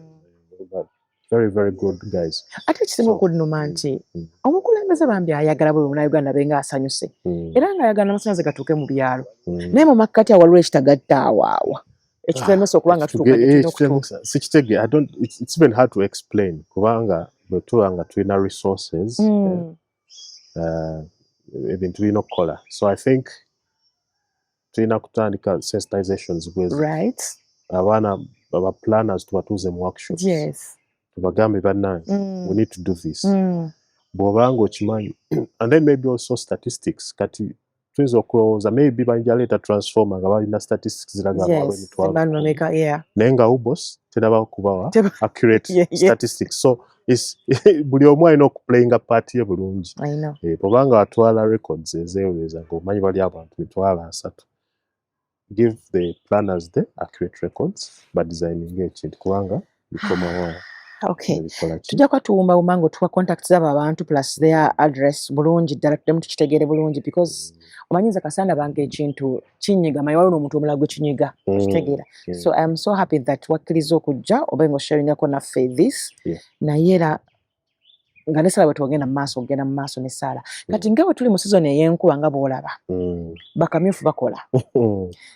Very, very good guys. Ate ekisinga okunnuma nti omukulembeze bambi ayagala bwe Munnayuganda benga asanyuse era ng'ayagala amasannyalaze gatuuke mu byalo naye mu makkati awo waliwo ekitagatta awaawa ekitulemesa okuba nga tutuuka sikitege. It's even hard to explain kubanga bwe tuba nga tulina resources ebintu birina okukola. So I think tulina kutandika sensitizations bwezi. Right. Abaana aba planners tubatuuze mu workshops. Yes. Tubagambe bannange we need to do this. Bw'obanga okimanyi and then maybe also statistics kati tuyinza okulowooza maybe bajja leeta transformer nga balina statistics ziraga abantu emitwalo naye nga ubos tenaba kubawa accurate statistics. So buli omu alina okuplayinga part ye bulungi. Bw'obanga watwala records ezeeweza ng'omanyi bali abantu 30 give the planners the accurate records badesigning ekintu kubanga bikomawo. Okay. Tujja kwa tuwumbawumba ng'otuwa contact z'abo abantu plus their address bulungi ddala tuddemu tukitegeere bulungi because omanyiza kasanda bange ekintu kinyiga mayi waliwo n'omuntu omulala gwe kinyiga kitegeera. So I am so happy that wakkiriza okujja obe ng'osharingako naffe this naye era nga ne Saala bwe tugenda mu maaso ne Saala kati nga bwe tuli mu season ey'enkuba nga bw'olaba bakamyufu bakola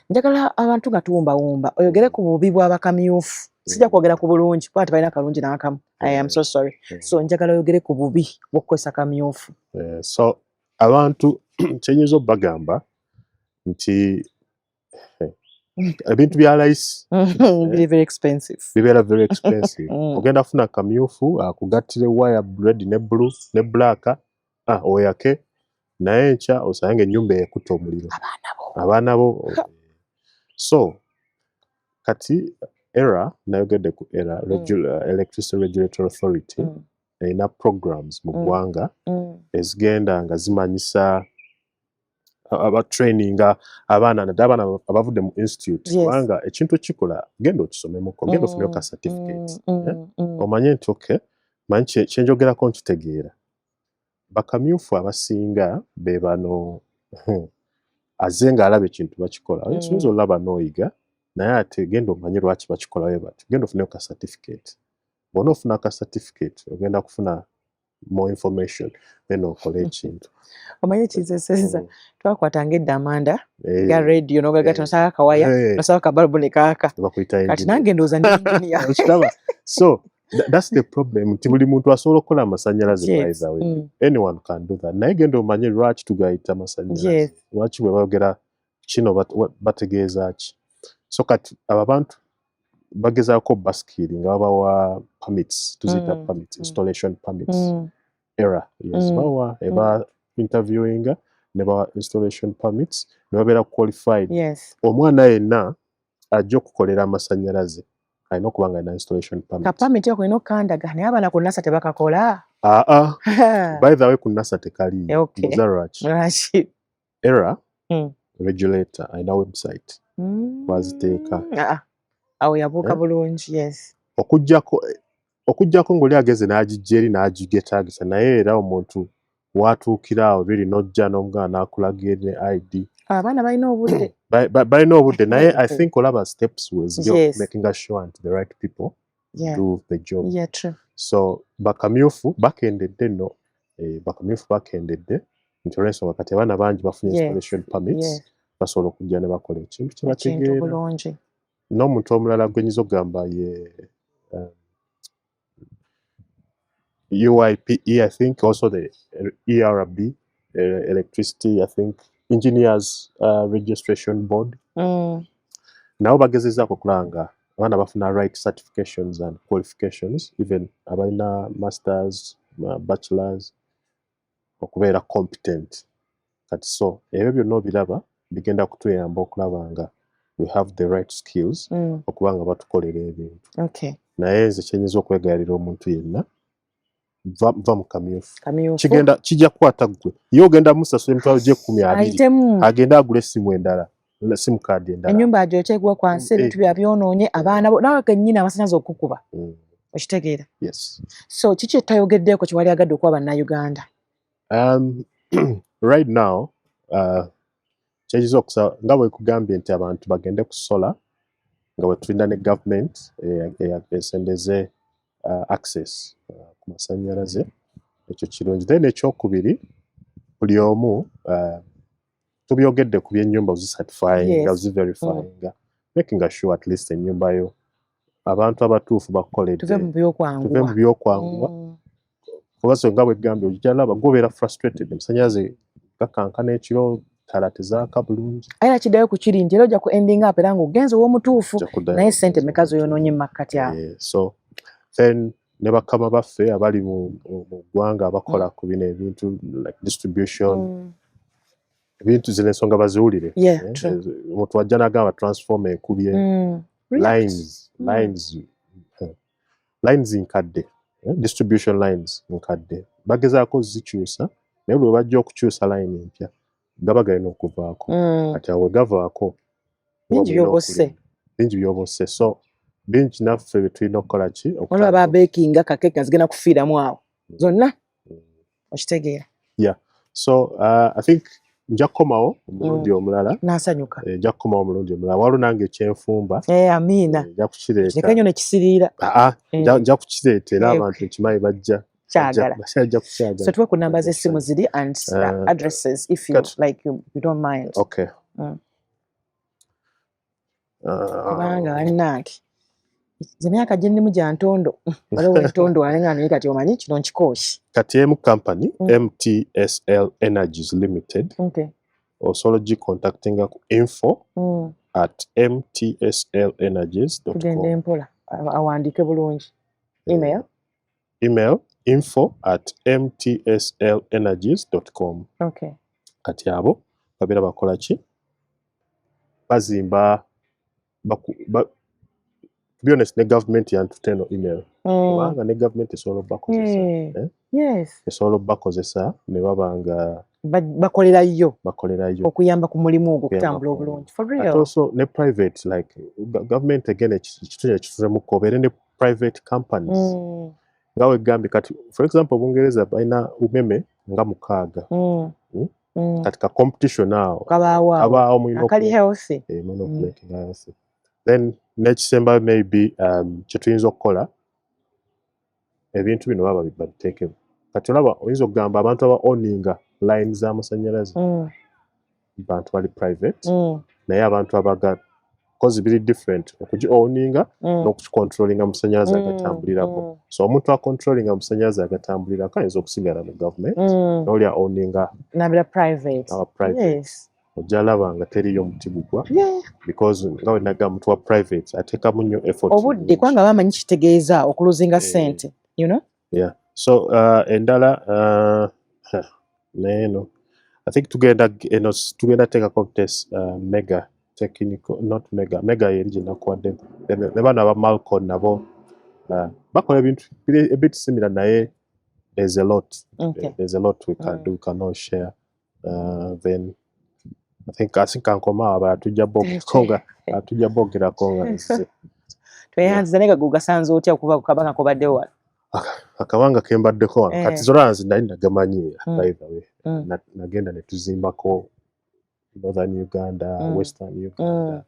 njagala abantu nga tuwumbawumba oyogere ku bubi bw'abakamyufu. Sijja kwogera ku bulungi kuba tebalina kalungi n'akamu. I am so sorry. So njagala oyogere ku bubi bw'okukozesa kamyufu. So abantu kyenyinza obbagamba nti ebintu bya layisi bibeera very expensive. Ogenda kufuna kamyufu akugattire waya red ne blue ne black oyake naye enkya osange ennyumba ekutta omuliro abaana bo. So kati ERA nayogedde ku ERA Electricity Regulatory Authority erina programs mu ggwanga ezigenda nga zimanyisa abatraininga abaana naddala abavudde mu institute kubanga ekintu ekikola genda okisomemuko genda ofuneyo ka certificate omanye nti okay manyi kyenjogerako nkitegeera. Bakamyufu abasinga be bano aze ng'alaba ekintu bakikola oyinza olaba n'oyiga naye ate genda omanye lwaki bakikolayo batyo genda ofuneyo ka certificate. Bw'onoofuna ka certificate ogenda kufuna more information then okole ekintu omanyi kizeseza twakwatanga edda amanda Eh, ga radio nogaga nosaka kawaya nosaka kabalbu ne kaka bakuyita kati engineer. nange ndowooza ndi engineer. Okiraba? So that's the problem nti buli muntu asobola okukola amasanyalaze by Yes. the way. Anyone can do that. Naye genda omanye lwaki tugayita amasanyalaze. Yes. Lwaki bwe boogera kino bategeeza ki. So kati abo abantu bagezaako baskiri nga babawa permits tuziyita permits installation permits era yes bawa eba interviewing ne bawa installation permits ne babeera qualified. Yes. Omwana yenna ajja okukolera amasanyalaze alina okuba nga alina installation permit. Ka permit yako ino kandaga naye abaana ku NASA tebakakola. By the way ku NASA tekali. Okay. Mbuza lwaki. Lwaki? Era regulator alina website baziteeka. Awo yabuuka bulungi. Yes. Okujjako ng'oli ageze n'agijja eri n'agigetagisa naye era omuntu watuukira awo biri n'ojja n'omugana n'akulaga ne ID. Abaana balina obudde. Balina obudde naye I think olaba steps wezijja Yes. making sure nti the right people do the job. Yeah, true. So bakamyufu bakendedde nno bakamyufu bakendedde nti olw'ensonga kati abaana bangi bafunye installation permits basobola okujja ne bakola ekintu kye bategeera. Bulungi. N'omuntu omulala gwenyiza okugamba ye UIPE, I think also the ERB, electricity, I think engineers registration board. Nabo bagezezaako okulaba nga abaana bafuna right certifications and qualifications, even abalina masters, bachelors, okubeera competent. Kati so ebyo byonna obiraba bigenda kutuyamba okulaba nga we have the right skills okuba nga batukolera ebintu. Okay. Naye nze kyenyinza okwegayalira omuntu yenna va mu kamyufu. Kijja kukwata gwe ye ogenda musasula emitwalo gye 10 agenda agula essimu endala ssimu kaadi endala ennyumba agyokyegwa kwansi ebintu byabyonoonye abaana bo nawe kennyini amasanyalaze okukuba okitegeera. Yes. So kiki etayogeddeeko kye wali agadde okuba bannayuganda? Right now kyekiza okusaba nga bwe kugambye nti abantu bagende ku sola nga bwe tulina ne government esendeze access ku masanyalaze ekyo kirungi. Then ekyokubiri buli omu tubyogedde ku by'ennyumba ozicertifying oziverifying making sure at least ennyumba yo abantu abatuufu bakoledde tuve mu byokwanguwa kuba so nga bwe gambye ojjalaba gobeera frustrated amasanyalaze gakankana ekiro tala tezaaka bulungi era kiddayo ku kiri nti era ojja ku ending up era ng'ogenza ow'omutuufu naye ssente mmeka z'oyonoonye mu makkati awo. So then ne bakama baffe abali mu ggwanga abakola ku bino ebintu like distribution ebintu zino ensonga baziwulire. Omuntu wajja n'agamba transformer ekubye lines nkadde distribution lines nkadde bagezaako zikyusa naye bwe bajja okukyusa line empya gaba galina okuvaako kati awo gavaako bingi byobosse so bingi naffe bye tulina okukola ki olaba babekinga kakeke nga zigenda kufiiramu awo zonna okitegeera. So I think nja kukomawo omulundi omulala nasanyuka nja kukomawo omulundi omulala waliwo nange ekyenfumba amiina nja kukireeta nekanyo nekisiriira nja kukireeta era abantu ekimanyi bajja kyagala kukyagala. So tuwe ku namba z'essimu ziri and addresses if you like you don't mind. Okay. Kubanga bannange emyaka gye ndimu gya ntondo waliwo entondo walenga naye kati omanyi kino nkikooki kati emu company MTSL Energies Limited osobola ogicontactinga ku info@mtslenergies.com. tugende empola awandiike bulungi email info@mtslenergies.com. Kati abo babeera bakola ki bazimba to be honest ne government yantuteno email kubanga ne government esobola bakozesa ne babanga bakolerayo okuyamba ku mulimu ogwo okutambula obulungi for real. Also ne private like government again ekitundu ekituzemuko obeere ne private companies nga wegambye kati for example Bungereza balina umeme nga 6 kati ka competition awo kabaawo mulina akali healthy then nekisemba maybe kyetuyinza okukola ebintu bino baba babiteekemu kati olaba oyinza okugamba abantu aba owninga line z'amasanyalaze bantu bali private naye abantu abaga kozi biri different okugi owninga n'okukicontrollinga amasanyalaze agatambulirako so omuntu acontrollinga amasanyalaze agatambulirako ayinza okusigala mu government n'oli owninga nabira private yes ojja laba nga teriyo muti gugwa because nga we nagamba muntu wa private ateekamu nnyo effort obudde kubanga bamanyi kitegeeza okuluzinga ssente you know yeah so endala neeno I think tugenda teeka contest mega technical not mega yeri gye nakuwadde ne bano aba Malcolm nabo bakola ebintu a bit similar naye there's a lot we can do we can all share then I think ankoma aba atujja bogerako nga tweyanziza naye gago gasanze otya okuva ku kabanga kobaddewo wano akabanga kembaddeko wano kati zolanzi nali nagamanyi by the way nagenda ne tuzimbako Northern Uganda Western Uganda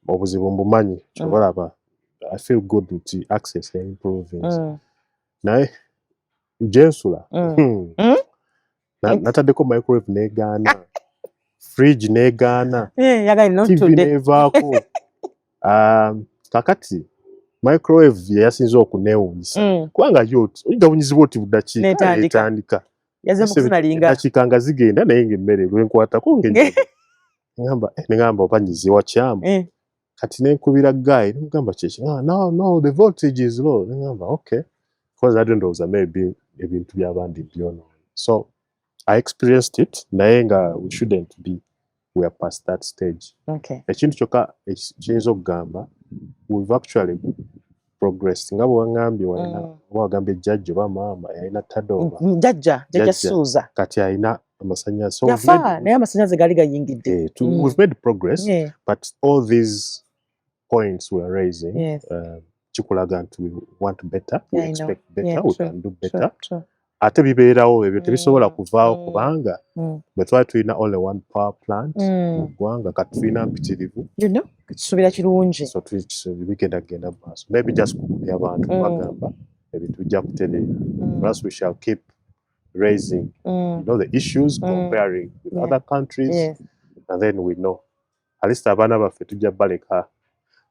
obuzibu mbumanyi kyobalaba I feel good nti access improving naye jensula nataddeko microwave negaana fridge negaana TV nevaako kakati microwave yasinze okuneewuunyisa kubanga yo oyigawunyizibwa oti buddakiika etandika dakiika nga zigenda naye ngaemmere lwenkwatako ngamba oba nyiziwa kyamu kati nenkubira guy nemugamba kyeki no the voltage is low negamba okay because I don't know maybe ebintu by'abandi byono so I experienced it naye nga we shouldn't be we are past that stage ekintu kyokka kiyinza okugamba we've actually progressed nga bwewangambye wagambye jjajja oba maama yalina tadoba jjajja Suuza kati alina amasanyalaze yafa naye amasanyalaze gaali gayingidde we've made progress but all these points we are raising kikulaga nti we want better we expect better we can do better ate bibeerawo ebyo tebisobola kuvaawo kubanga bwe twali tulina only one power plant mu ggwanga kati tulina mpitirivu kisuubira kirungi so bigendagenda mu maaso maybe just kukubya abantu bagamba ebintu bijja kutereera plus we shall keep raising the issues comparing with other countries and then we know at least abaana baffe tujja baleka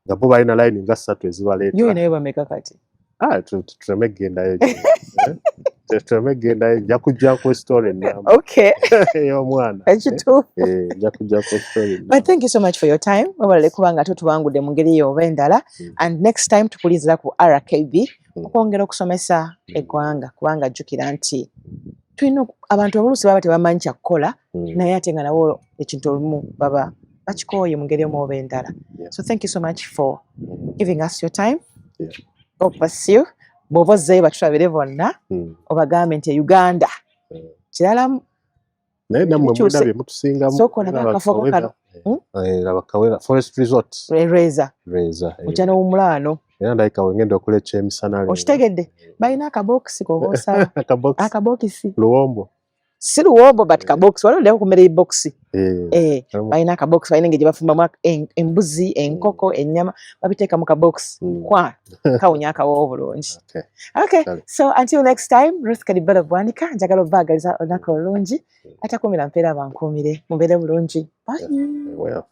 nga bo balina line nga 3 ezibaleeta yo nayo bameka kati tuleme gendayo nja kujjako story ennamba ey'omwana nja kujjako story but thank you so much for your time wabalale kubanga totubangudde mu ngeri yo oba endala and next time tukulizira ku RKB okwongera okusomesa eggwanga kubanga jjukira nti tulina abantu aboluusi baba tebamanyi kyakukola naye ate nga nawo ekintu olumu baba bakikooye mu ngeri omu oba endala so thank you so much for giving us your time God bless you bw'oba ozzeeyo batulabire bonna obagambe nti Uganda kirala naye nammwe mwena bye mutusingamu sokola akafo kano laba Kawera Forest Resort Reza ojja n'owumulaano era ndayika wengenda okola ekyemisana okitegedde balina akabokisi kobaosala akabokisi luwombo si luwombo but kabokisi waliwo ndeko kumera ebokisi balina akabokisi balina engeri bafumbamu embuzi enkoko ennyama babiteeka mu kabokisi kwa kawunya akawowo bulungi okay so until next time Ruth Kadibala Bwanika njagala obaagaliza olunaku olungi atakuumira mpeera bankuumire mubeere bulungi bye